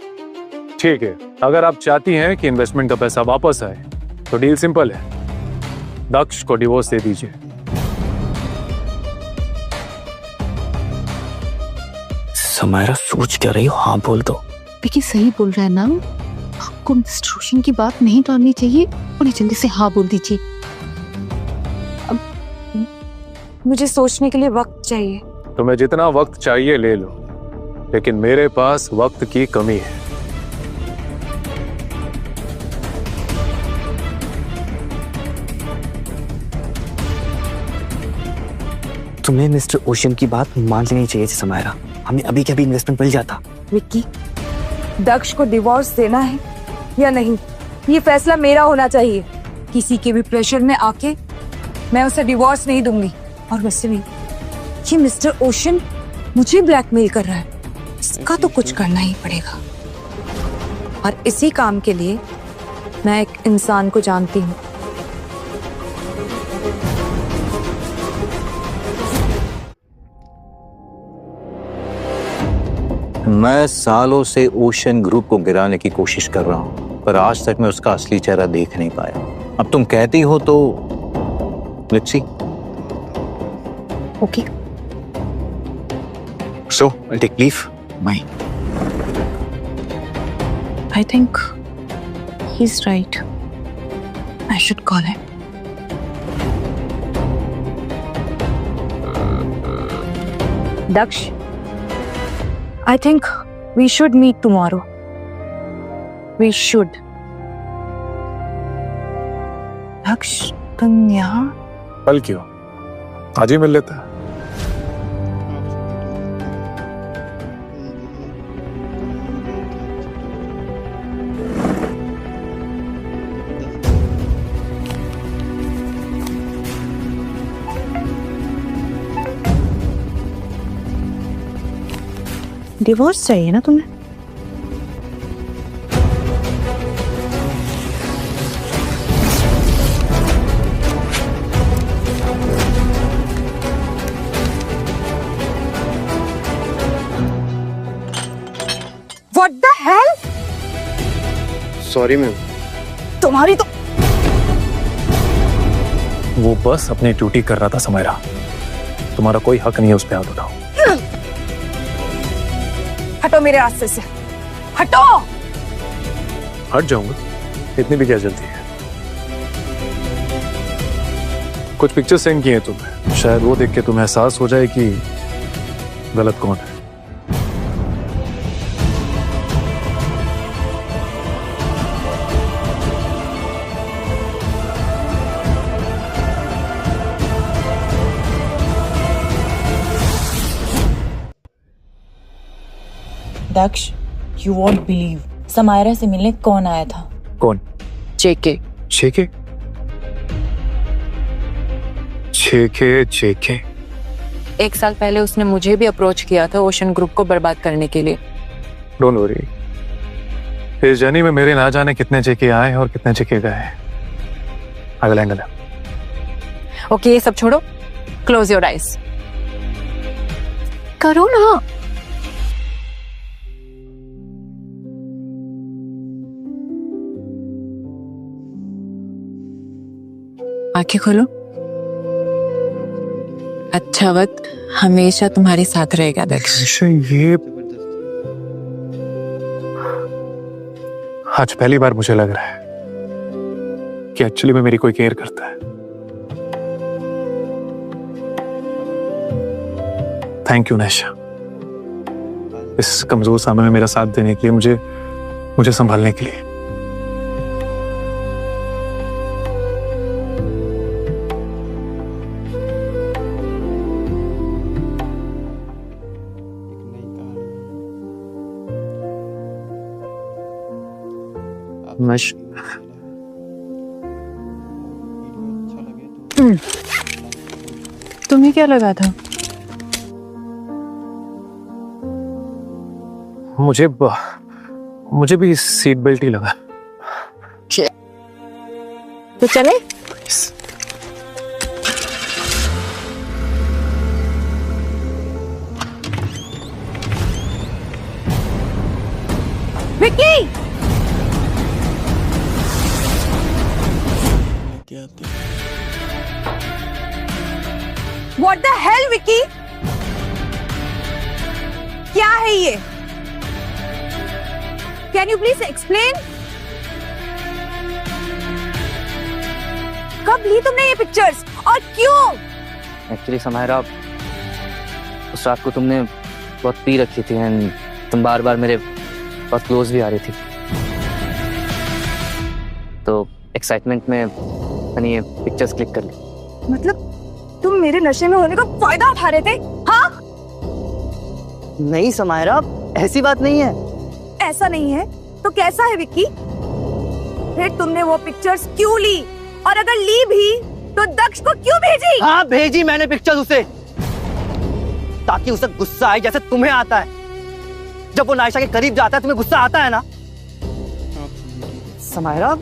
S1: ठीक है, अगर आप चाहती हैं कि इन्वेस्टमेंट का पैसा वापस आए तो डील सिंपल है, दक्ष को डिवोर्स दे दीजिए।
S5: समायरा सोच क्या रही हो? हाँ बोल दो।
S6: देखिए सही बोल रहा है ना, आपको मिस्टर रोशन की बात नहीं टालनी चाहिए, उन्हें जल्दी से हाँ बोल दीजिए।
S4: मुझे सोचने के लिए वक्त चाहिए।
S1: तुम्हें जितना वक्त चाहिए ले लो, लेकिन मेरे पास वक्त की कमी है।
S5: तुम्हें मिस्टर ओशन की बात मान लेनी चाहिए थी समायरा। हमें अभी के अभी इन्वेस्टमेंट मिल जाता।
S4: विक्की, दक्ष को डिवोर्स देना है या नहीं, ये फैसला मेरा होना चाहिए। किसी के भी प्रेशर में आके मैं उसे डिवोर्स नहीं दूंगी। और वैसे भी ये मिस्टर ओशन मुझे ब्लैकमेल कर रहा है, इसका तो कुछ करना ही पड़ेगा। और इसी काम के लिए मैं एक इंसान को जानती हूँ।
S10: मैं सालों से ओशन ग्रुप को गिराने की कोशिश कर रहा हूं, पर आज तक मैं उसका असली चेहरा देख नहीं पाया। अब तुम कहती हो तो let's see.
S9: Okay,
S10: so I take leave. Bye.
S9: I think he is right, I should call him.
S4: Daksh, I think we should meet tomorrow. We should.
S9: Daksh, तुम यहाँ?
S1: कल क्यों, आज ही मिल लेता है।
S9: डिवोर्स चाहिए ना तुम्हें?
S4: What the hell?
S7: Sorry ma'am.
S4: तुम्हारी तो
S1: वो बस अपनी ड्यूटी कर रहा था समायरा, तुम्हारा कोई हक नहीं है उस पर हाथ उठाओ।
S4: हटो मेरे रास्ते से, हटो।
S1: हट जाऊंगा, इतनी भी क्या जल्दी है। कुछ पिक्चर सेंड किए तुम्हें, शायद वो देख के तुम्हें एहसास हो जाए कि गलत कौन है।
S11: दक्ष, यू वॉन्ट बिलीव, समायरा से मिलने कौन आया था?
S1: कौन?
S2: जेके।
S1: जेके? जेके? जेके?
S2: 1 साल पहले उसने मुझे भी अप्रोच किया था ओशन ग्रुप को बर्बाद करने के लिए।
S1: डोंट वरी, इस जर्नी में मेरे ना जाने कितने जेके आए और कितने जेके गए। I will handle it.
S2: Okay, ये सब छोड़ो, क्लोज योर आइज। करो ना। आंखें खोलो। अच्छा वक्त हमेशा तुम्हारे साथ रहेगा दक्ष।
S1: ये आज पहली बार मुझे लग रहा है कि एक्चुअली में मेरी कोई केयर करता है। थैंक यू नैशा, इस कमजोर समय में मेरा साथ देने के लिए, मुझे संभालने के लिए।
S2: तुम्हें क्या लगा था?
S1: मुझे भी सीट बेल्ट ही लगा।
S2: तो चले?
S4: Vicky! What the hell, Vicky? क्या है ये? Can you please explain? कब ली तुमने ये पिक्चर्स और क्यों?
S5: एक्चुअली समायरा, उस रात को तुमने बहुत पी रखी थी एंड तुम बार बार मेरे बहुत क्लोज भी आ रही थी, तो एक्साइटमेंट में मैंने ये पिक्चर्स क्लिक कर ली।
S4: मतलब तुम मेरे नशे में होने का फायदा उठा रहे थे? हाँ?
S5: नहीं समायरा, ऐसी बात नहीं है।
S4: ऐसा नहीं है तो कैसा है विक्की? फिर तुमने वो पिक्चर्स क्यों ली? और अगर ली भी तो दक्ष को क्यों भेजी?
S5: हाँ, भेजी मैंने पिक्चर्स उसे, ताकि उसे गुस्सा आए जैसे तुम्हें आता है। जब वो नायशा के करीब जाता है तुम्हें गुस्सा आता है ना। समायरा,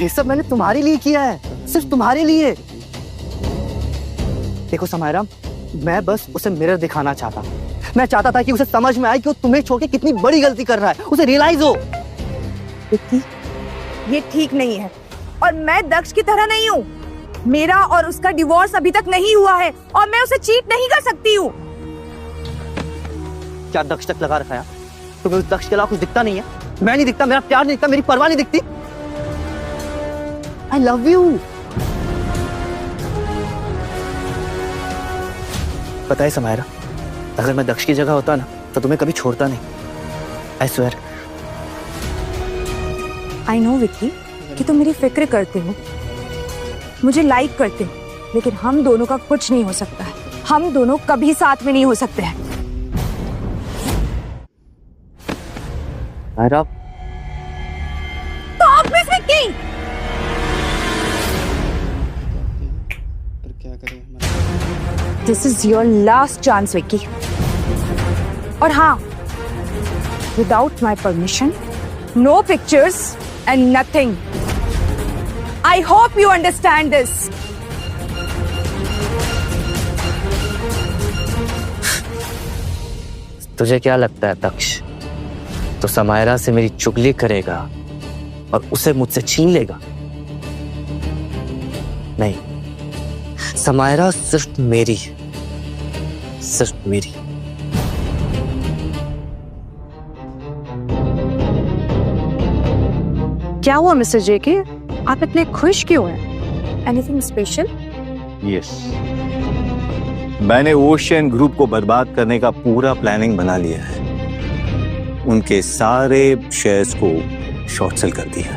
S5: ये सब मैंने तुम्हारे लिए किया है, सिर्फ तुम्हारे लिए। देखो समायरा, मैं बस उसे मिरर दिखाना चाहता। मैं चाहता था कि उसे समझ में आए कि वो तुम्हें छोड़ के कितनी बड़ी गलती कर रहा है, उसे रियलाइज हो।
S4: विक्की, ये ठीक नहीं है और मैं दक्ष की तरह नहीं हूँ। मेरा और उसका डिवोर्स अभी तक नहीं हुआ है और मैं उसे चीट नहीं कर सकती हूँ।
S5: क्या दक्ष तक लगा रखा है? तुम्हें उस दक्ष के अलावा कुछ दिखता नहीं है? मैं नहीं दिखता, मेरा प्यार नहीं दिखता, मेरी परवाह नहीं दिखती? आई लव यू। पता है समायरा, अगर मैं दक्ष की जगह होता ना तो तुम्हें कभी छोड़ता नहीं। I swear.
S4: I know Vicky कि तुम मेरी फिक्र करते हो, मुझे लाइक करते हो, लेकिन हम दोनों का कुछ नहीं हो सकता है। हम दोनों कभी साथ में नहीं हो सकते हैं। Stop this, Vicky! This is your last chance, Vicky. और हाँ, without my permission, no pictures and nothing. I hope you understand this.
S5: तुझे क्या लगता है दक्ष, तो समायरा से मेरी चुगली करेगा और उसे मुझसे छीन लेगा? नहीं, समायरा सिर्फ मेरी है, सिर्फ मेरी।
S4: क्या हुआ मिस्टर जेके? आप इतने खुश क्यों हैं? Anything special?
S10: यस, मैंने ओशियन ग्रुप को बर्बाद करने का पूरा प्लानिंग बना लिया है। उनके सारे शेयर्स को शॉर्ट सेल कर दिया।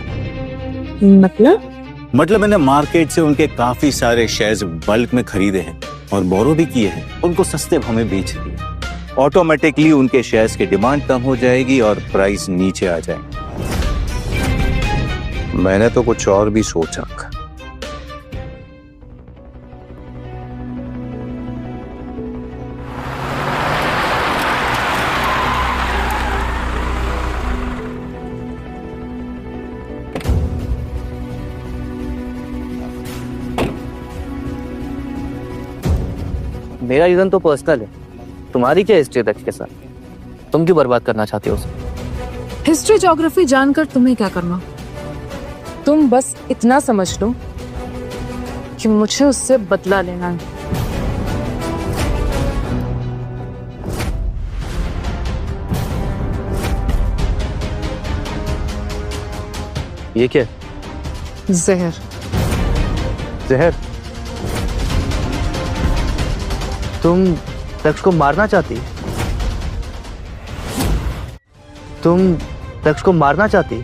S10: मतलब मैंने मार्केट से उनके काफी सारे शेयर्स बल्क में खरीदे हैं और बोरो भी किए हैं, उनको सस्ते भाव में बेच दिए। ऑटोमेटिकली उनके शेयर्स की डिमांड कम हो जाएगी और प्राइस नीचे आ जाएगा। मैंने तो कुछ और भी सोच रखा।
S5: मेरा रीजन तो पर्सनल है, तुम्हारी क्या हिस्ट्री है दक्ष के साथ? तुम क्यों बर्बाद करना चाहते हो उसे?
S12: हिस्ट्री ज्योग्राफी जानकर तुम्हें क्या करना? तुम बस इतना समझ लो कि मुझे उससे बदला लेना है।
S5: ये क्या?
S12: जहर।
S5: जहर? तुम दक्ष को मारना चाहती? तुम दक्ष को मारना चाहती?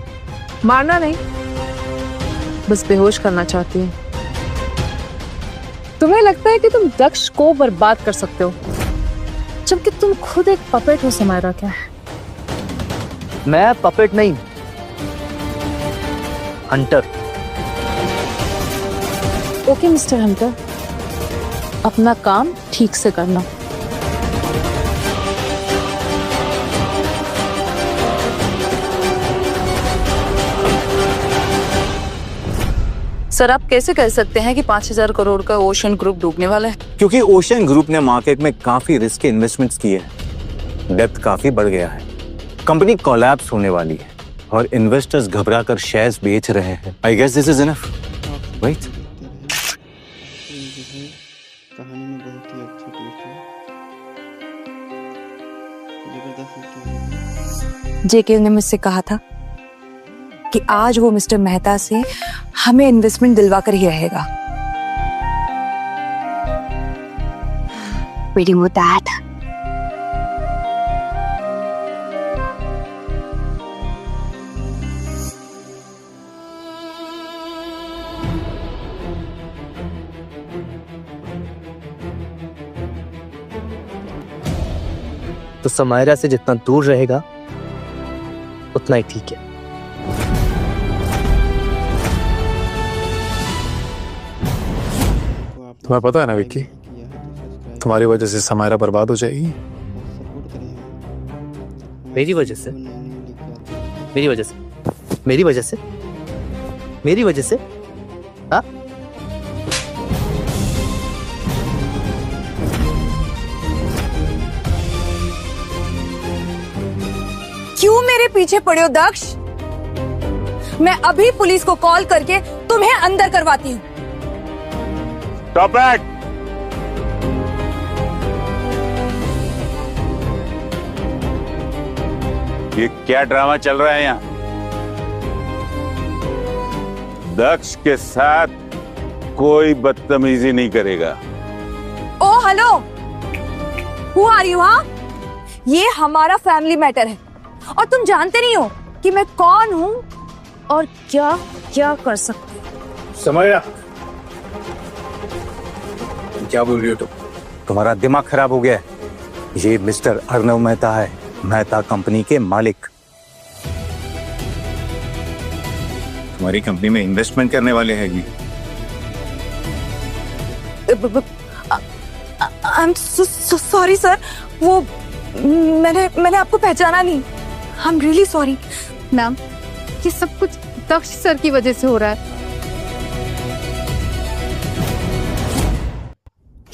S12: मारना नहीं, बस बेहोश करना चाहती हूँ। तुम्हें लगता है कि तुम दक्ष को बर्बाद कर सकते हो, जबकि तुम खुद एक पपेट हो समायरा। क्या है?
S5: मैं पपेट नहीं, हंटर।
S12: ओके मिस्टर हंटर, अपना काम ठीक से करना। सर, आप कैसे कह सकते हैं कि 5,000 करोड़ का ओशियन ग्रुप डूबने वाला है?
S10: क्योंकि ओशियन ग्रुप ने मार्केट में काफी रिस्की इन्वेस्टमेंट्स किए हैं, डेप्थ काफी बढ़ गया है, कंपनी कोलैप्स होने वाली है। और इन्वेस्टर्स घबरा कर शेयर्स बेच रहे हैं। I guess this is enough, right?
S7: कहानी में बहुत ही अच्छा ट्विस्ट है, जबरदस्त है।
S9: जेके ने मुझसे कहा था कि आज वो मिस्टर मेहता से हमें इन्वेस्टमेंट दिलवा कर ही रहेगा।
S6: Waiting with that.
S5: तो समायरा से जितना दूर रहेगा उतना ही ठीक है।
S1: तुम्हें पता है ना विक्की, तुम्हारी वजह से समायरा बर्बाद हो जाएगी।
S5: मेरी वजह से? मेरी वजह से? मेरी वजह से? मेरी वजह से? हाँ?
S9: क्यों मेरे पीछे पड़े हो दक्ष? मैं अभी पुलिस को कॉल करके तुम्हें अंदर करवाती हूँ।
S8: Stop it! ये क्या ड्रामा चल रहा है यहाँ? दक्ष के साथ कोई बदतमीजी नहीं करेगा।
S9: ओ हेलो, हु आर यू? हाँ, ये हमारा फैमिली मैटर है और तुम जानते नहीं हो कि मैं कौन हूँ और क्या क्या कर सकती हूँ।
S10: समायरा, क्या बोल रही हो तुम? तुम्हारा दिमाग खराब हो गया है। ये मिस्टर अर्नव मेहता है, मेहता कंपनी के मालिक। तुम्हारी कंपनी में इन्वेस्टमेंट करने वाले हैं जी।
S9: आई एम सॉरी सर, वो मैंने आपको पहचाना नहीं। I am really sorry.
S6: Ma'am, ये सब कुछ दक्ष सर की वजह से हो रहा है।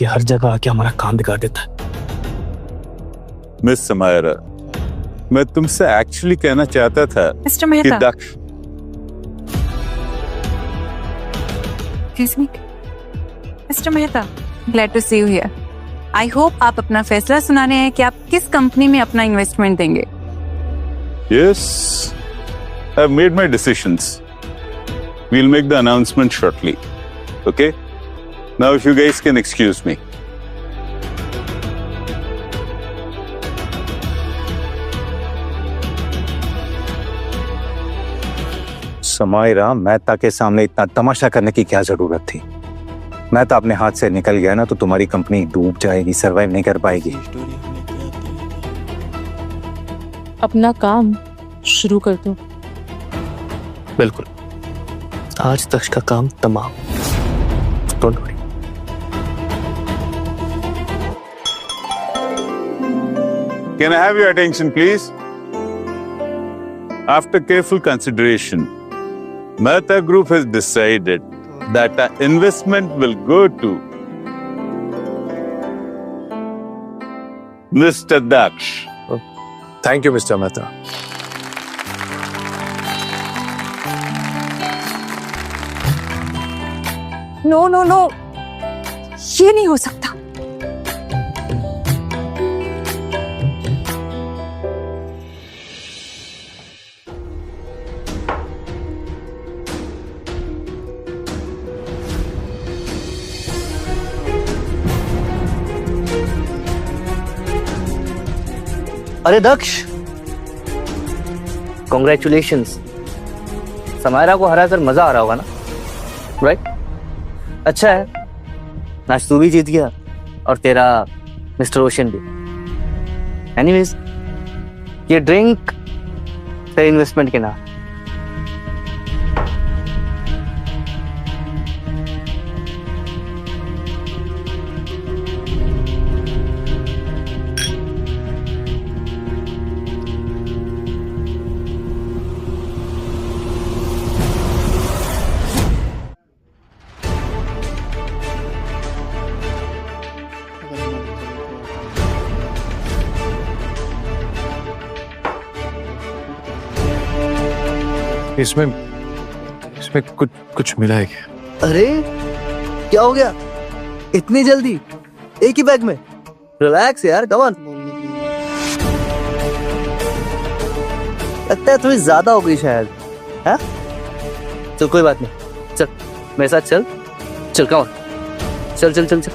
S5: ये हर जगह आके हमारा काम बिगाड़ देता है।
S8: मिस समायरा, मैं तुमसे एक्चुअली कहना चाहता था
S2: मिस्टर
S8: कि
S2: Mehta,
S8: Daksh
S2: excuse me, mister Mehta, glad to see you here. I hope आप अपना फैसला सुनाने हैं कि आप किस कंपनी में अपना इन्वेस्टमेंट देंगे।
S8: Yes, I've made my decisions. We'll make the announcement shortly. Okay? Now, if you guys can excuse me.
S10: Samaira, Mehta के सामने इतना तमाशा करने की क्या जरूरत थी? मेहता अपने हाथ से निकल गया ना तो तुम्हारी कंपनी डूब जाएगी, सरवाइव नहीं कर पाएगी।
S12: अपना काम शुरू कर दो।
S5: बिल्कुल, आज दक्ष का काम तमाम। Don't worry.
S8: Can I have your attention, please? After careful consideration, Mehta Group has decided that our investment will go to Mr. Daksh.
S1: Thank you mister Mehta.
S9: No no no, ये नहीं हो सकता।
S5: अरे दक्ष, कॉन्ग्रेचुलेशंस। समायरा को हरा कर मजा आ रहा होगा ना, राइट? अच्छा है, आज तू भी जीत गया और तेरा मिस्टर ओशन भी। एनीवेज, ये ड्रिंक तेरे इन्वेस्टमेंट के नाम।
S1: इसमें इसमें कुछ मिला है क्या?
S5: अरे क्या हो गया इतनी जल्दी एक ही बैग में? रिलैक्स यार, कम ऑन। लगता है थोड़ी ज्यादा हो गई शायद, है? चल कोई बात नहीं, चल मेरे साथ चल, चल कम ऑन, चल चल चल चल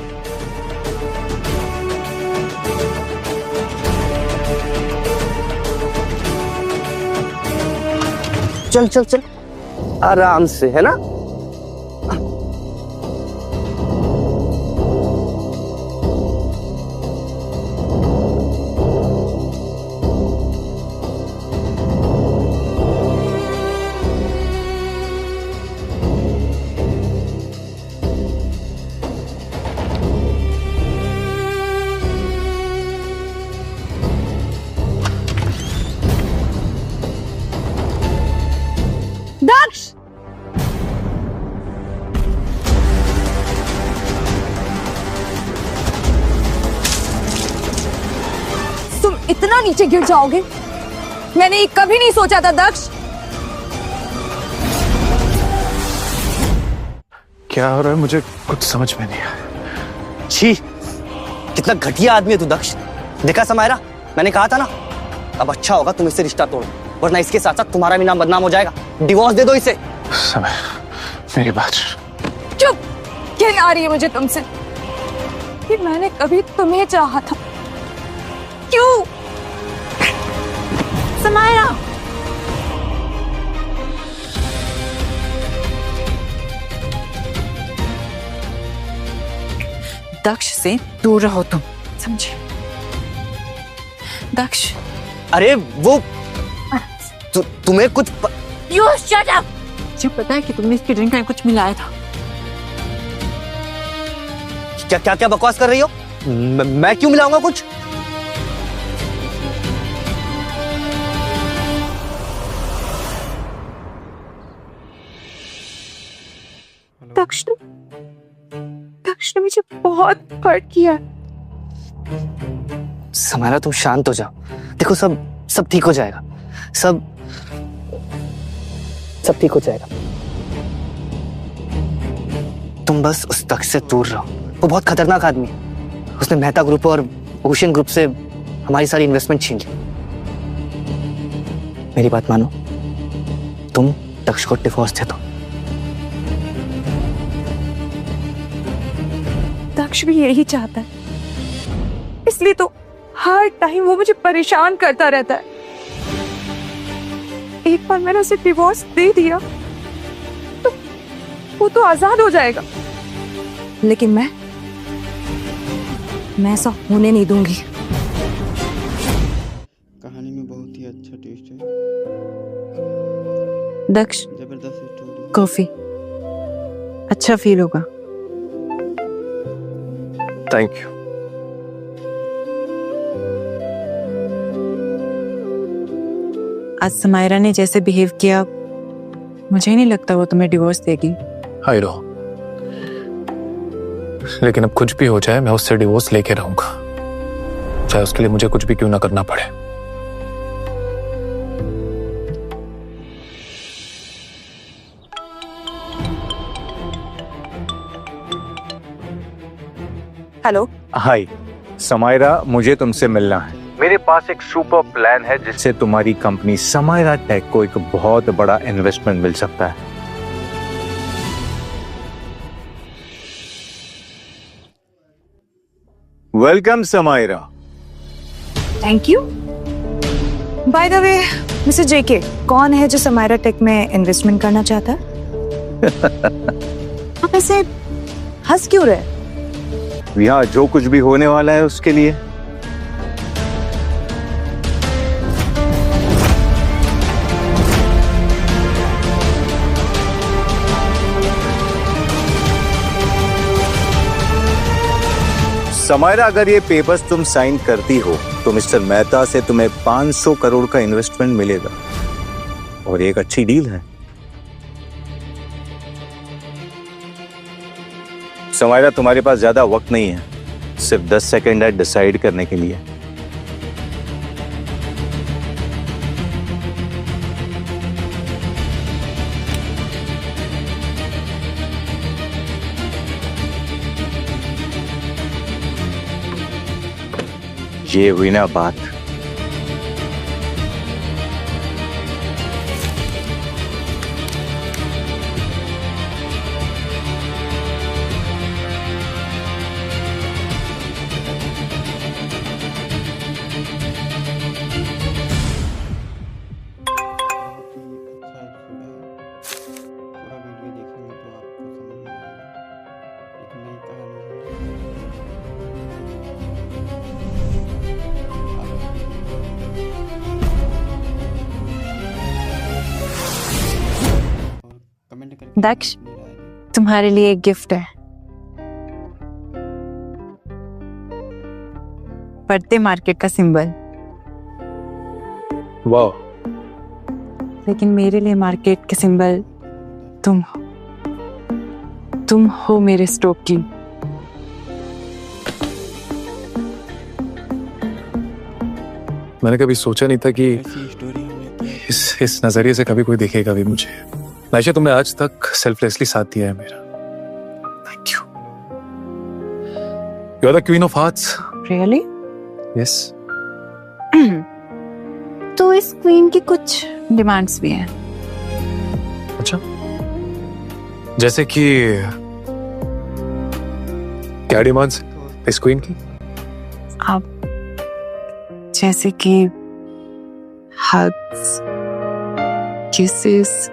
S5: चल चल चल आराम से, है ना?
S4: दक्ष! तुम इतना नीचे गिर जाओगे मैंने ये कभी नहीं सोचा था दक्ष।
S1: क्या हो रहा है मुझे कुछ समझ में नहीं आया।
S5: छी, कितना घटिया आदमी है तू दक्ष। देखा समायरा, मैंने कहा था ना, अब अच्छा होगा तुम इससे रिश्ता तोड़ो, वरना इसके साथ साथ तुम्हारा भी नाम बदनाम हो जाएगा। डिवोर्स दे दो इसे।
S1: समय, मेरी बात।
S4: चुप! क्या आ रही है मुझे तुमसे कि मैंने कभी तुम्हें चाहा था? क्यों? समायरा!
S2: दक्ष से दूर रहो तुम, समझे? दक्ष।
S5: अरे वो तुम्हें कुछ
S2: You shut up! मुझे पता है कि तुमने इसकी ड्रिंक में कुछ मिलाया था।
S5: क्या क्या क्या बकवास कर रही हो? मैं क्यों मिलाऊंगा कुछ?
S4: दक्ष ने मुझे बहुत हर्ट किया।
S5: समायरा तुम शांत हो जाओ, देखो सब ठीक हो जाएगा, सब ठीक हो जाएगा। तुम बस उस दक्ष से दूर रहो, वो बहुत खतरनाक आदमी है। उसने मेहता ग्रुप और ओशियन ग्रुप से हमारी सारी इन्वेस्टमेंट छीन ली। मेरी बात मानो, तुम दक्ष को डिवोर्स दे दो।
S4: दक्ष भी यही चाहता है, इसलिए तो हर टाइम वो मुझे परेशान करता रहता है। एक बार मैंने उसे डिवोर्स दे दिया तो वो तो आजाद हो जाएगा,
S9: लेकिन मैं ऐसा होने नहीं दूंगी।
S7: कहानी में बहुत ही अच्छा ट्विस्ट है।
S2: दक्ष,
S7: जबरदस्त स्टोरी।
S2: कॉफी अच्छा फील होगा।
S1: Thank you.
S2: आज समायरा ने जैसे बिहेव किया, मुझे नहीं लगता वो तुम्हें डिवोर्स देगी।
S1: हाइरो, लेकिन अब कुछ भी हो जाए मैं उससे डिवोर्स लेके रहूंगा, चाहे उसके लिए मुझे कुछ भी क्यों ना करना पड़े।
S9: हेलो।
S10: हाय समायरा, मुझे तुमसे मिलना है। मेरे पास एक सुपर प्लान है जिससे तुम्हारी कंपनी समायरा टेक को एक बहुत बड़ा इन्वेस्टमेंट मिल सकता है। Welcome Samaira.
S9: Thank you. By the way mister JK, कौन है जो समायरा टेक में इन्वेस्टमेंट करना चाहता है? आप ऐसे हंस क्यों रहे?
S10: यहाँ जो कुछ भी होने वाला है उसके लिए। समायरा, अगर ये पेपर्स तुम साइन करती हो तो मिस्टर मेहता से तुम्हें 500 करोड़ का इन्वेस्टमेंट मिलेगा और एक अच्छी डील है। समायरा, तुम्हारे पास ज्यादा वक्त नहीं है, सिर्फ 10 सेकंड है डिसाइड करने के लिए। ये हुई ना बात।
S2: दक्ष, तुम्हारे लिए एक गिफ्ट है। बढ़ते मार्केट का सिंबल।
S1: वाह।
S2: लेकिन मेरे लिए मार्केट के सिंबल तुम हो। तुम हो मेरे स्टोव की।
S1: मैंने कभी सोचा नहीं था कि इस नजरिए से कभी कोई देखेगा भी मुझे। नायशा, तुमने आज तक सेल्फलेसली साथ दिया है मेरा। Thank you. You are the queen of hearts.
S2: Really?
S1: Yes.
S2: तो इस क्वीन की कुछ डिमांड्स भी हैं।
S1: अच्छा, जैसे कि क्या डिमांड्स इस क्वीन की?
S2: आप जैसे कि हग्स, किसेस,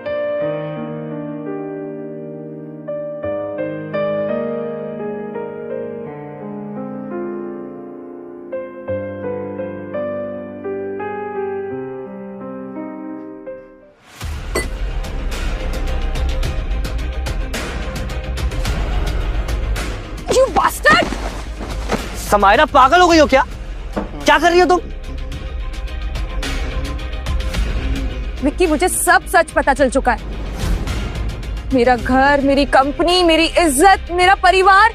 S5: समायरा पागल हो गई हो क्या? क्या कर रही हो तुम?
S4: विक्की, मुझे सब सच पता चल चुका है। मेरा घर, मेरी कंपनी, मेरी इज्जत, मेरा परिवार,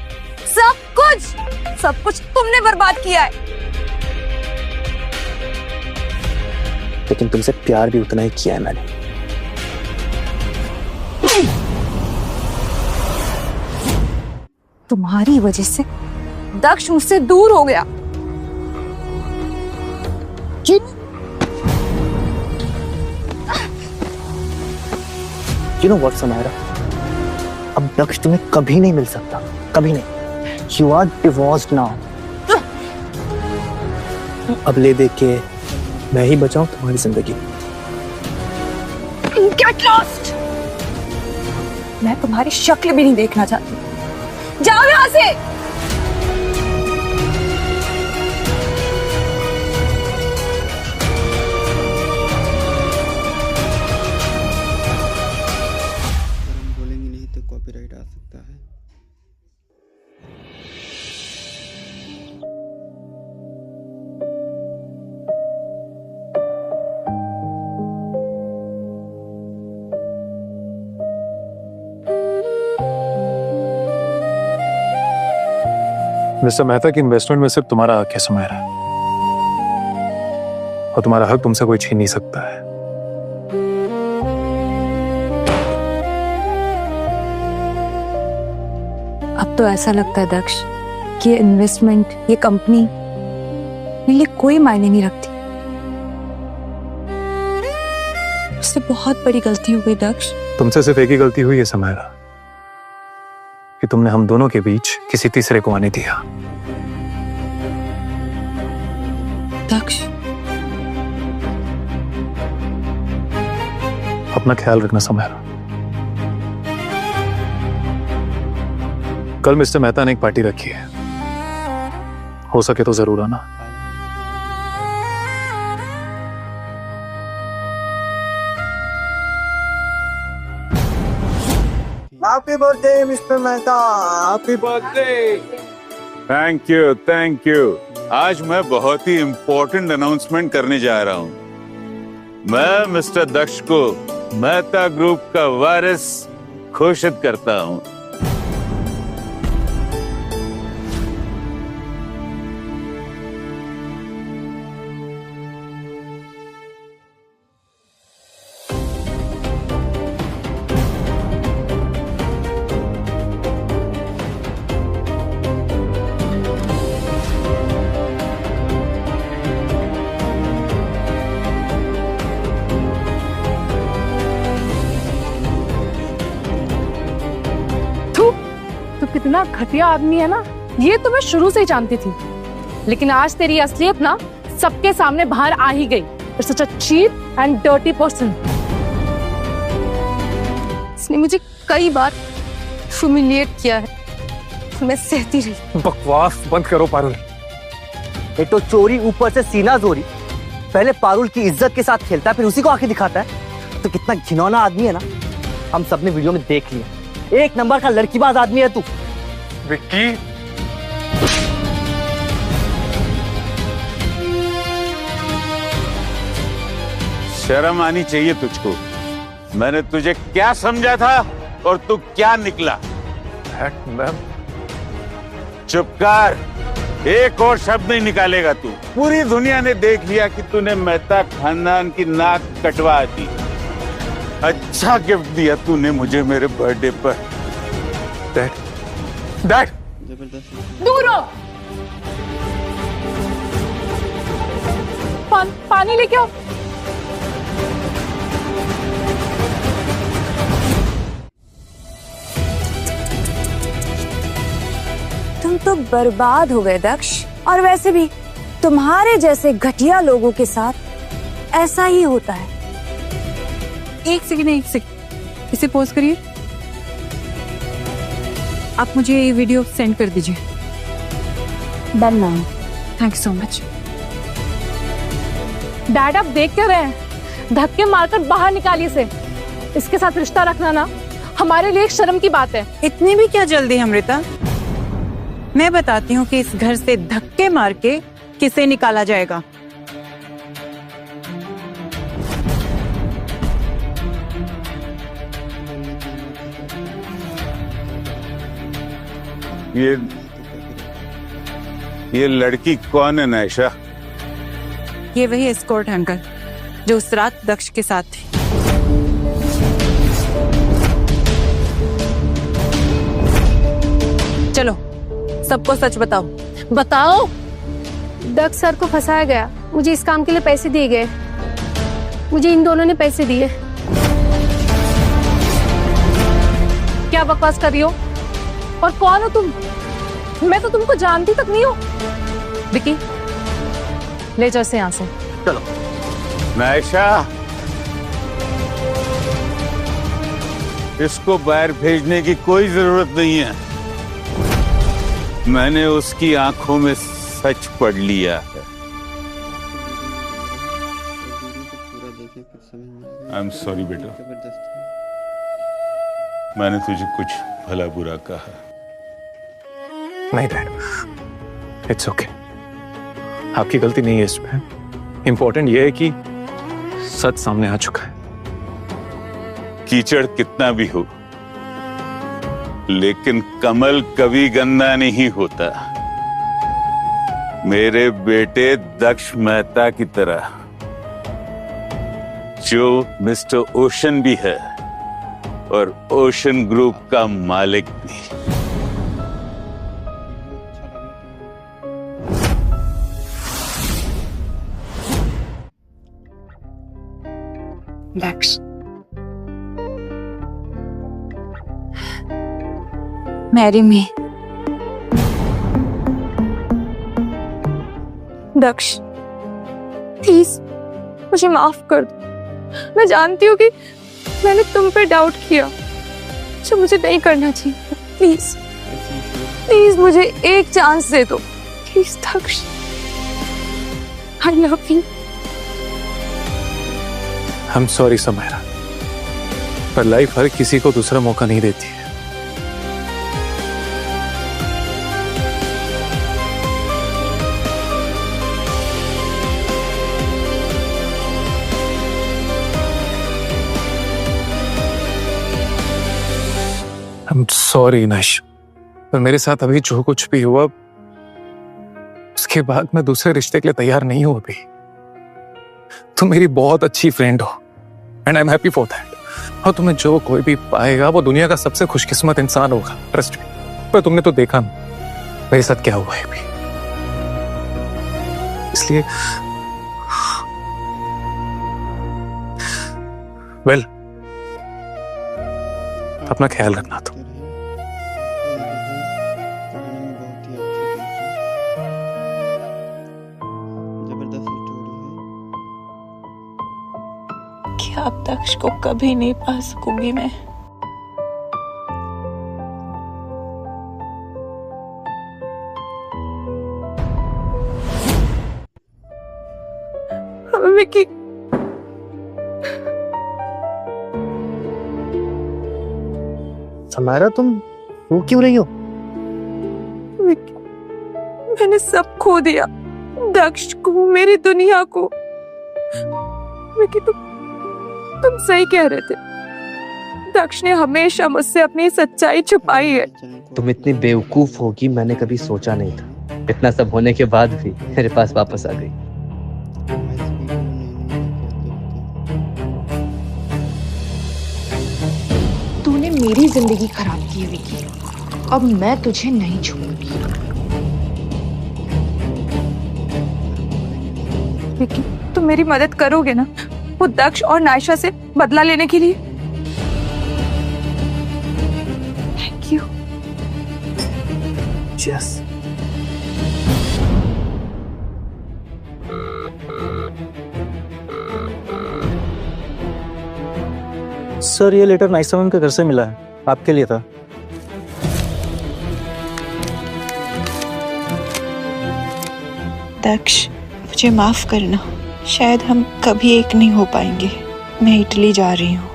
S4: सब कुछ तुमने बर्बाद किया है।
S5: लेकिन तुमसे प्यार भी उतना ही किया है मैंने।
S4: तुम्हारी वजह से दक्ष मुझसे दूर हो गया।
S5: You know what, Samaira? अब दक्ष तुम्हें कभी नहीं मिल सकता, कभी नहीं। You are divorced now. अब ले देख के मैं ही बचाऊं तुम्हारी जिंदगी।
S4: Get lost! मैं तुम्हारी शक्ल भी नहीं देखना चाहती। जाओ यहाँ से।
S7: बोलेंगे नहीं तो कॉपीराइट आ सकता है।
S1: मिस्टर मेहता की इन्वेस्टमेंट में सिर्फ तुम्हारा हक है सुमेरा, और तुम्हारा हक तुमसे कोई छीन नहीं सकता है।
S9: अब तो ऐसा लगता है दक्ष कि ये इन्वेस्टमेंट, ये कंपनी मेरे लिए कोई मायने नहीं रखती। उससे बहुत बड़ी गलती हो गई दक्ष।
S1: तुमसे सिर्फ एक ही गलती हुई है सुमेरा, कि तुमने हम दोनों के बीच किसी तीसरे को आने दिया।
S9: दक्ष,
S1: अपना ख्याल रखना सुमेरा। कल मिस्टर मेहता ने एक पार्टी रखी है, हो सके तो जरूर आना।
S5: Happy birthday mister Mehta. Happy birthday.
S8: Thank you. आज मैं बहुत ही इंपॉर्टेंट अनाउंसमेंट करने जा रहा हूं। मैं मिस्टर दक्ष को मेहता ग्रुप का वारिस घोषित करता हूं।
S12: कितना घटिया आदमी है ना, ये तो मैं शुरू से ही जानती थी, लेकिन आज तेरी असलियत ना सबके सामने बाहर आ ही गई। You're such a cheap and dirty person.
S6: इसने मुझे कई बार ह्यूमिलिएट किया है, मैं सहती रही।
S1: बकवास बंद करो पारुल।
S5: एक तो चोरी, ऊपर से सीना जोरी। पहले पारुल की इज्जत के साथ खेलता है, फिर उसी को आके दिखाता है। तो कितना घिनौना आदमी है ना, हम सबने वीडियो में देख लिया। एक नंबर का लड़कीबाज आदमी है तू।
S1: विक्की,
S8: शर्म आनी चाहिए तुझको। मैंने तुझे क्या समझा था और तू क्या निकला।
S1: मैम,
S8: चुप कर, एक और शब्द नहीं निकालेगा तू। पूरी दुनिया ने देख लिया कि तूने मेहता खानदान की नाक कटवा दी। अच्छा गिफ्ट दिया तूने मुझे मेरे बर्थडे पर।
S1: डैड,
S12: दूर हो। पानी लेके आओ।
S9: तुम तो बर्बाद हो गए दक्ष, और वैसे भी तुम्हारे जैसे घटिया लोगों के साथ ऐसा ही होता है।
S2: एक सेकंड, इसे पॉज करिए। आप मुझे ये वीडियो सेंड कर दीजिए।
S6: Done ma'am.
S2: Thank you so much.
S12: Dad आप देख क्या रहे हैं? धक्के मारकर बाहर निकालिए इसे। इसके साथ रिश्ता रखना ना हमारे लिए एक शर्म की बात है।
S2: इतनी भी क्या जल्दी अमृता? मैं बताती हूँ कि इस घर से धक्के मार के किसे निकाला जाएगा।
S8: ये लड़की कौन है नायशा?
S2: ये वही एस्कॉर्ट है अंकल, जो उस रात दक्ष के साथ थी। चलो सबको सच बताओ।
S6: बताओ। दक्ष सर को फंसाया गया, मुझे इस काम के लिए पैसे दिए गए, मुझे इन दोनों ने पैसे दिए।
S12: क्या बकवास कर रही हो? और कौन हो तुम? मैं तो तुमको जानती तक नहीं हूँ। विकी, ले जाओ इसे यहाँ से।
S5: चलो।
S8: नायशा, इसको बाहर भेजने की कोई जरूरत नहीं है। मैंने उसकी आंखों में सच पढ़ लिया है। आई एम सॉरी बेटा, मैंने तुझे कुछ भला बुरा कहा।
S1: नहीं डैड, इट्स ओके। आपकी गलती नहीं है इसमें। इंपॉर्टेंट ये है कि सच सामने आ चुका है।
S8: कीचड़ कितना भी हो, लेकिन कमल कभी गंदा नहीं होता। मेरे बेटे दक्ष मेहता की तरह, जो मिस्टर ओशन भी है और ओशन ग्रुप का मालिक भी।
S2: दक्ष, मैरी मी।
S4: दक्ष प्लीज मुझे माफ कर दो। मैं जानती हूँ कि मैंने तुम पे डाउट किया, जो मुझे नहीं करना चाहिए। प्लीज प्लीज मुझे एक चांस दे दो please Daksh. I love you.
S1: I am sorry Samaira, पर लाइफ हर किसी को दूसरा मौका नहीं देती है। आई एम सॉरी नश, पर मेरे साथ अभी जो कुछ भी हुआ उसके बाद मैं दूसरे रिश्ते के लिए तैयार नहीं हूं अभी। तुम मेरी बहुत अच्छी फ्रेंड हो and I am happy for that. और तुम्हें जो कोई भी पाएगा वो दुनिया का सबसे खुशकिस्मत इंसान होगा, ट्रस्ट मी। पर तुमने तो देखा ना मेरे साथ क्या हुआ है अभी, इसलिए वेल अपना ख्याल रखना। तुम
S2: दक्ष को कभी नहीं पा सकूंगी मैं।
S4: विकी,
S5: समायरा तुम रो क्यों रही हो?
S4: विकी, मैंने सब खो दिया, दक्ष को, मेरी दुनिया को। विकी, तुम सही कह रहे थे, दक्ष ने हमेशा मुझसे अपनी सच्चाई छुपाई है।
S5: तुम इतनी बेवकूफ होगी मैंने कभी सोचा नहीं था। इतना सब होने के बाद भी मेरे पास वापस आ गई।
S9: तूने मेरी जिंदगी खराब की है विकी, अब मैं तुझे नहीं छोड़ूंगी।
S4: विकी, तुम मेरी मदद करोगे ना, वो दक्ष और नायशा से बदला लेने के लिए? Thank you.
S5: यस।
S13: सर ये लेटर नायशा मैम के घर से मिला है, आपके लिए था।
S2: दक्ष, मुझे माफ करना, शायद हम कभी एक नहीं हो पाएंगे। मैं इटली जा रही हूँ,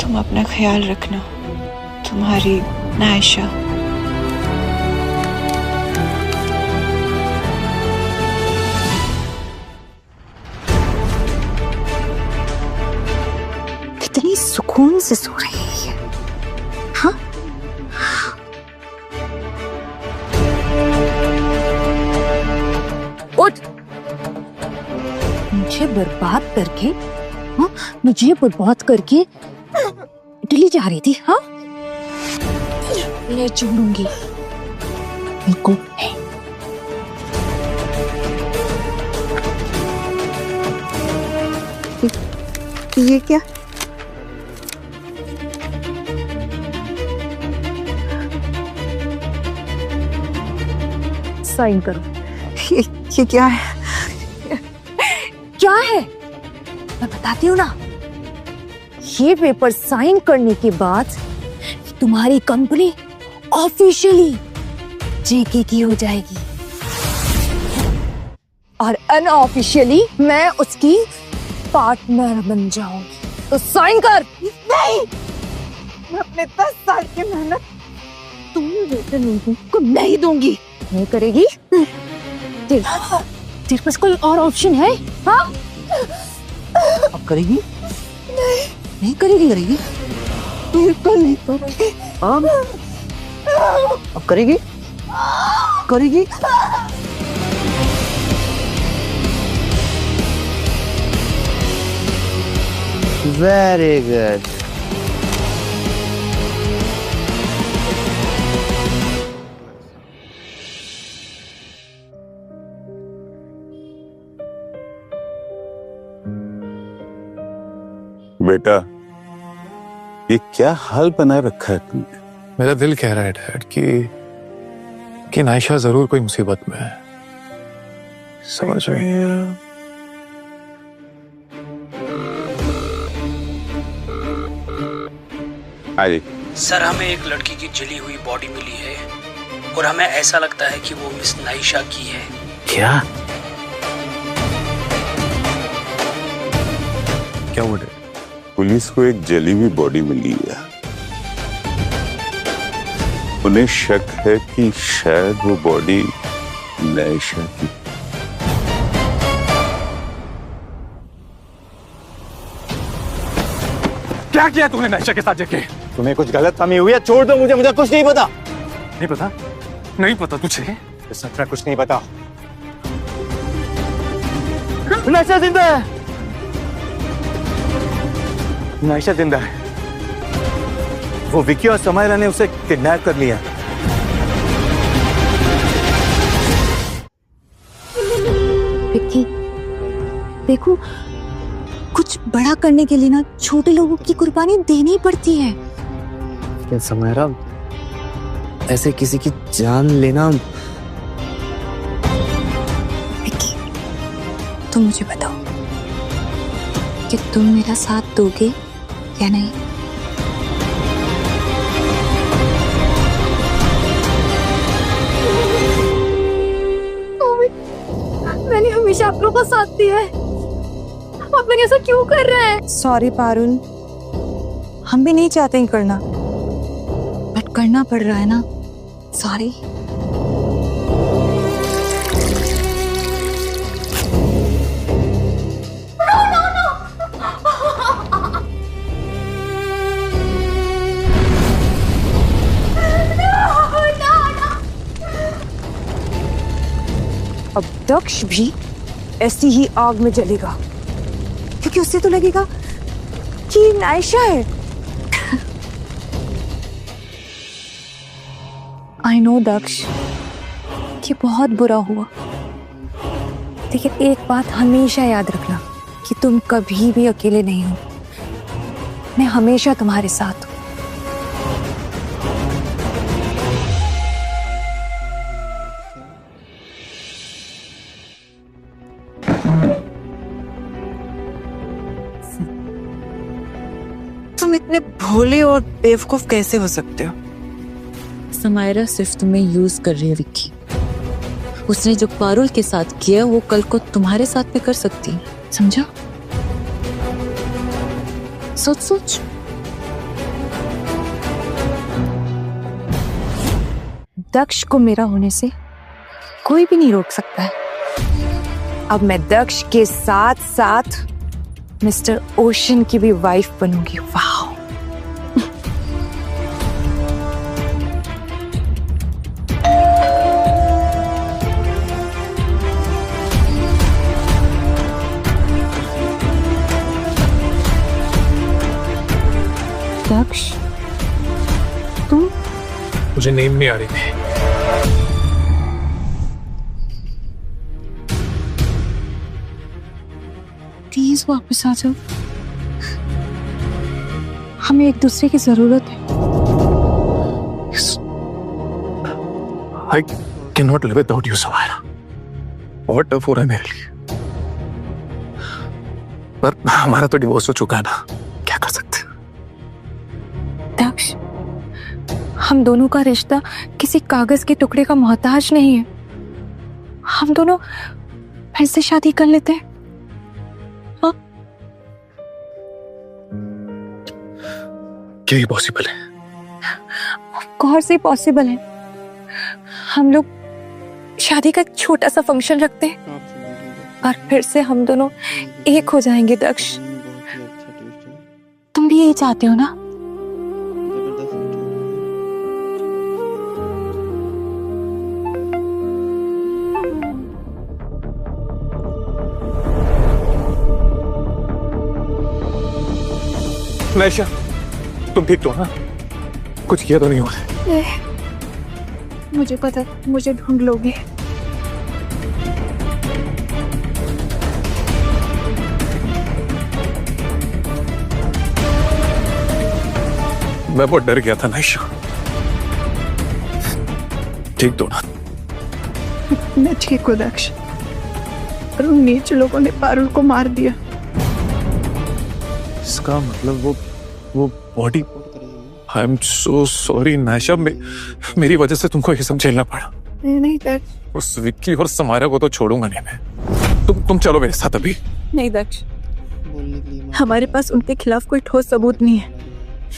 S2: तुम अपना ख्याल रखना। तुम्हारी नायशा।
S9: कितनी सुकून से सो रही है। हाँ? उठ, मुझे बर्बाद करके, हाँ, मुझे बर्बाद करके इटली जा रही थी। हाँ, ले छोड़ूंगी बिल्कुल नहीं। ये क्या? साइन करो। ये क्या है? क्या है? मैं बताती हूँ ना। ये पेपर साइन करने के बाद तुम्हारी कंपनी ऑफिशियली जेके की हो जाएगी और अनऑफिशियली मैं उसकी पार्टनर बन जाऊंगी। तो साइन कर। नहीं, मैं अपने 10 साल की मेहनत तुम वेतन को नहीं दूंगी। नहीं करेगी? तेरे पास कोई और ऑप्शन है? हाँ?
S5: अब करेगी?
S9: नहीं करेगी? करेगी?
S5: बिल्कुल नहीं करेगी। अब करेगी? करेगी? Very good.
S8: बेटा, ये क्या हाल बना रखा है तुमने?
S1: मेरा दिल कह रहा है डैड कि नायशा जरूर कोई मुसीबत में है। समझ रही हैं?
S14: सर, हमें एक लड़की की जली हुई बॉडी मिली है और हमें ऐसा लगता है कि वो मिस नायशा की है।
S10: क्या?
S8: क्या हुआ? पुलिस को एक जली हुई बॉडी मिली है। उन्हें शक है कि शायद वो बॉडी नायशा की।
S1: क्या किया तूने नायशा के साथ जाके?
S10: तुम्हें कुछ गलतफहमी हुई है? छोड़ दो मुझे कुछ नहीं पता।
S1: नहीं पता? नहीं पता तुझे?
S10: सच में कुछ नहीं पता।
S5: नायशा जिंदा है।
S10: नायशा जिंदा है। वो विकी और समायरा ने उसे किडनैप कर लिया।
S9: विक्की, देखो, कुछ बड़ा करने के लिए ना छोटे लोगों की कुर्बानी देनी पड़ती है।
S5: क्या समायरा, ऐसे किसी की जान लेना?
S9: विक्की, तुम मुझे बताओ, कि तुम मेरा साथ दोगे या नहीं।
S4: मैंने हमेशा आप लोगों का साथ दिया है, आप लोग ऐसा क्यों कर रहे हैं?
S9: सॉरी पारुल, हम भी नहीं चाहते ही करना, बट करना पड़ रहा है ना। सॉरी। अब दक्ष भी ऐसी ही आग में जलेगा, क्योंकि उससे तो लगेगा कि नायशा है। आई नो दक्ष, कि बहुत बुरा हुआ, लेकिन एक बात हमेशा याद रखना कि तुम कभी भी अकेले नहीं हो। मैं हमेशा तुम्हारे साथ हूं।
S2: तुम इतने भोले और बेवकूफ कैसे हो सकते हो?
S11: समायरा सिर्फ तुम्हें यूज कर रही है विक्की। उसने जो पारुल के साथ किया वो कल को तुम्हारे साथ भी कर सकती है, समझा? सोच सोच।
S9: दक्ष को मेरा होने से कोई भी नहीं रोक सकता है। अब मैं दक्ष के साथ साथ मिस्टर ओशन की भी वाइफ बनूंगी। वाह! दक्ष, तुम?
S1: मुझे नींद नहीं आ रही थी।
S9: प्लीज वापस आ जाओ, हमें एक दूसरे की जरूरत है।
S1: I cannot live without you, Samaira. बहुत टफ हो रहा है मेरे लिए, पर हमारा तो डिवोर्स हो चुका है ना, क्या कर सकते हैं?
S9: दक्ष, हम दोनों का रिश्ता किसी कागज के टुकड़े का मोहताज नहीं है। हम दोनों फिर से शादी कर लेते हैं। हाँ?
S1: क्या ये पॉसिबल है?
S9: कौन से पॉसिबल है? हम लोग शादी का एक छोटा सा फंक्शन रखते हैं और फिर से हम दोनों एक हो जाएंगे। दक्ष, तुम भी यही चाहते हो ना?
S1: नायशा, तुम ठीक तो हो ना? कुछ किया तो नहीं हुआ?
S4: मुझे पता, मुझे ढूंढ लोगे।
S1: मैं बहुत डर गया था नायशा। ठीक तो ना?
S4: मैं ठीक हूँ दक्ष, पर उन नीच लोगों ने पारुल को मार दिया।
S1: इसका मतलब वो body. I am so sorry Naisha, मेरी वजह से तुमको ये सब झेलना पड़ा।
S4: नहीं दक्ष,
S1: उस विक्की और समायरा को तो छोड़ूंगा नहीं मैं। तुम चलो मेरे साथ अभी।
S2: नहीं दक्ष, हमारे पास उनके खिलाफ कोई ठोस सबूत नहीं है।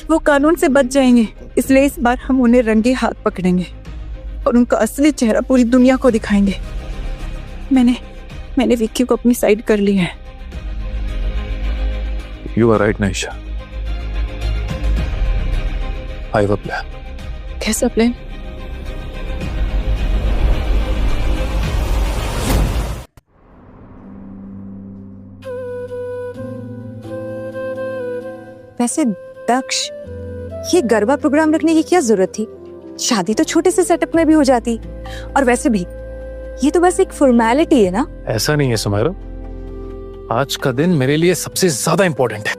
S2: वो कानून से बच जाएंगे, इसलिए इस बार हम उन्हें रंगे हाथ पकड़ेंगे और उनका असली चेहरा पूरी दुनिया को दिखाएंगे। मैंने विक्की को अपनी साइड कर ली है।
S1: You are right, Naisha. I have a plan.
S2: कैसा प्लान?
S9: वैसे दक्ष, ये गरबा प्रोग्राम रखने की क्या जरूरत थी? शादी तो छोटे से सेटअप में भी हो जाती। और वैसे भी ये तो बस एक फॉर्मेलिटी है ना।
S1: ऐसा नहीं है समायरा, आज का दिन मेरे लिए सबसे ज्यादा इंपॉर्टेंट है।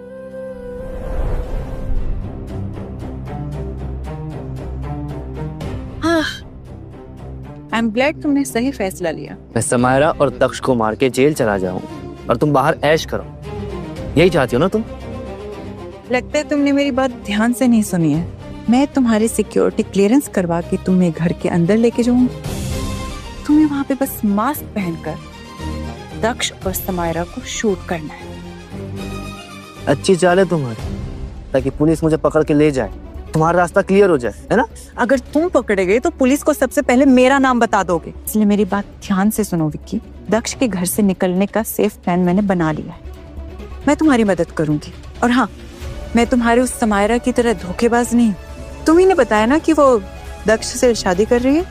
S2: आई एम ग्लैड तुमने सही फैसला लिया।
S5: मैं समायरा और दक्ष को मार के जेल चला जाऊं और तुम बाहर ऐश करो। यही चाहती हो ना तुम?
S2: लगता है तुमने मेरी बात ध्यान से नहीं सुनी है। मैं तुम्हारी सिक्योरिटी क्लियरेंस करवा के तुम्हें घर के अंदर लेके जाऊंगी। तुम्हें वहां पे बस मास्क पहनकर दक्ष और समायरा को शूट करना है।
S5: अच्छी चाल है तुम्हारी, ताकि पुलिस मुझे पकड़ के ले जाए, तुम्हारा रास्ता क्लियर हो जाए, है ना?
S2: अगर तुम पकड़े गए तो पुलिस को सबसे पहले मेरा नाम बता दोगे। इसलिए मेरी बात ध्यान से सुनो विक्की। दक्ष के घर से निकलने का सेफ प्लान मैंने बना लिया है। मैं तुम्हारी मदद करूंगी। और हाँ, मैं तुम्हारे उस समायरा की तरह धोखेबाज नहीं। तुम ही ने बताया ना कि वो दक्ष से शादी कर रही है।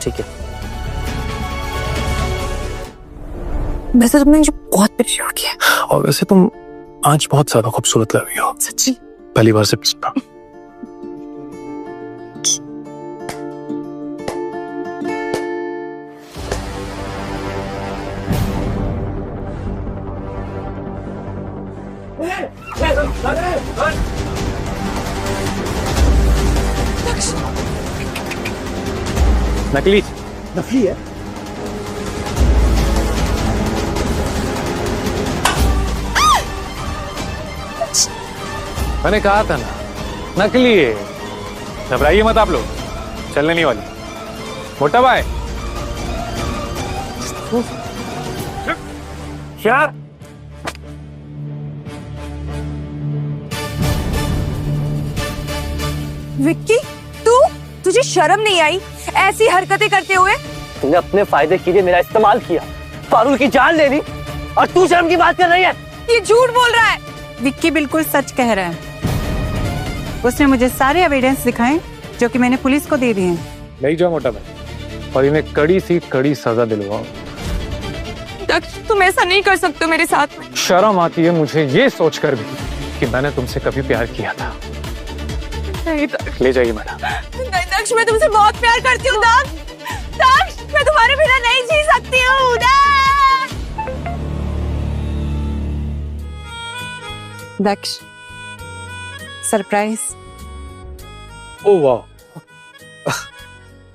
S5: ठीक है।
S9: वैसे तुमने मुझे बहुत परेशान किया।
S1: और वैसे तुम आज बहुत ज्यादा खूबसूरत लग रही हो।
S9: सच्ची?
S1: पहली बार से पूछना।
S3: नकली
S5: नकली है?
S1: मैंने कहा था ना, नकली है। घबराइए मत आप लोग, चलने नहीं वाली। मोटा भाई क्या?
S9: विक्की, तुझे शर्म नहीं आई ऐसी हरकतें करते हुए?
S5: तुमने अपने फायदे के लिए मेरा इस्तेमाल किया, पारुल की जान ले ली, और तू शर्म की बात कर रही है?
S9: ये झूठ बोल रहा है।
S2: विक्की बिल्कुल सच कह रहा है। उसने मुझे सारे एविडेंस दिखाए जो कि मैंने पुलिस को दे दिए हैं।
S1: नहीं जाओ मोटा भाई, और इन्हें कड़ी सी कड़ी सजा दिलवाओ।
S9: दक्ष, तुम ऐसा नहीं कर सकते मेरे साथ में।
S1: शर्म आती है मुझे ये सोचकर भी कि मैंने तुमसे कभी प्यार किया था।
S9: नहीं दक्ष,
S1: ले जाइए मैडम।
S9: नहीं दक्ष, मैं तुमसे बहुत प्यार करती हूँ। दक्ष, मैं तुम्हारे बिना नहीं जी सकती हूँ।
S2: दक्ष, सरप्राइज।
S1: ओह वाह,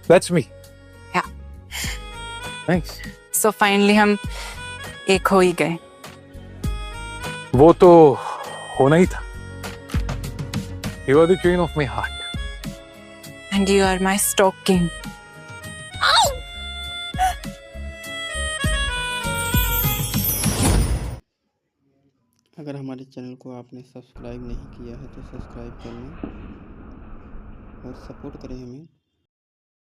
S1: that's me.
S2: Yeah.
S1: Thanks.
S2: So finally हम एक हो ही गए।
S1: वो तो होना ही था। You are the queen of my heart.
S2: And you are my stalking.
S7: अगर हमारे चैनल को आपने सब्सक्राइब नहीं किया है तो सब्सक्राइब कर लें और सपोर्ट करें हमें।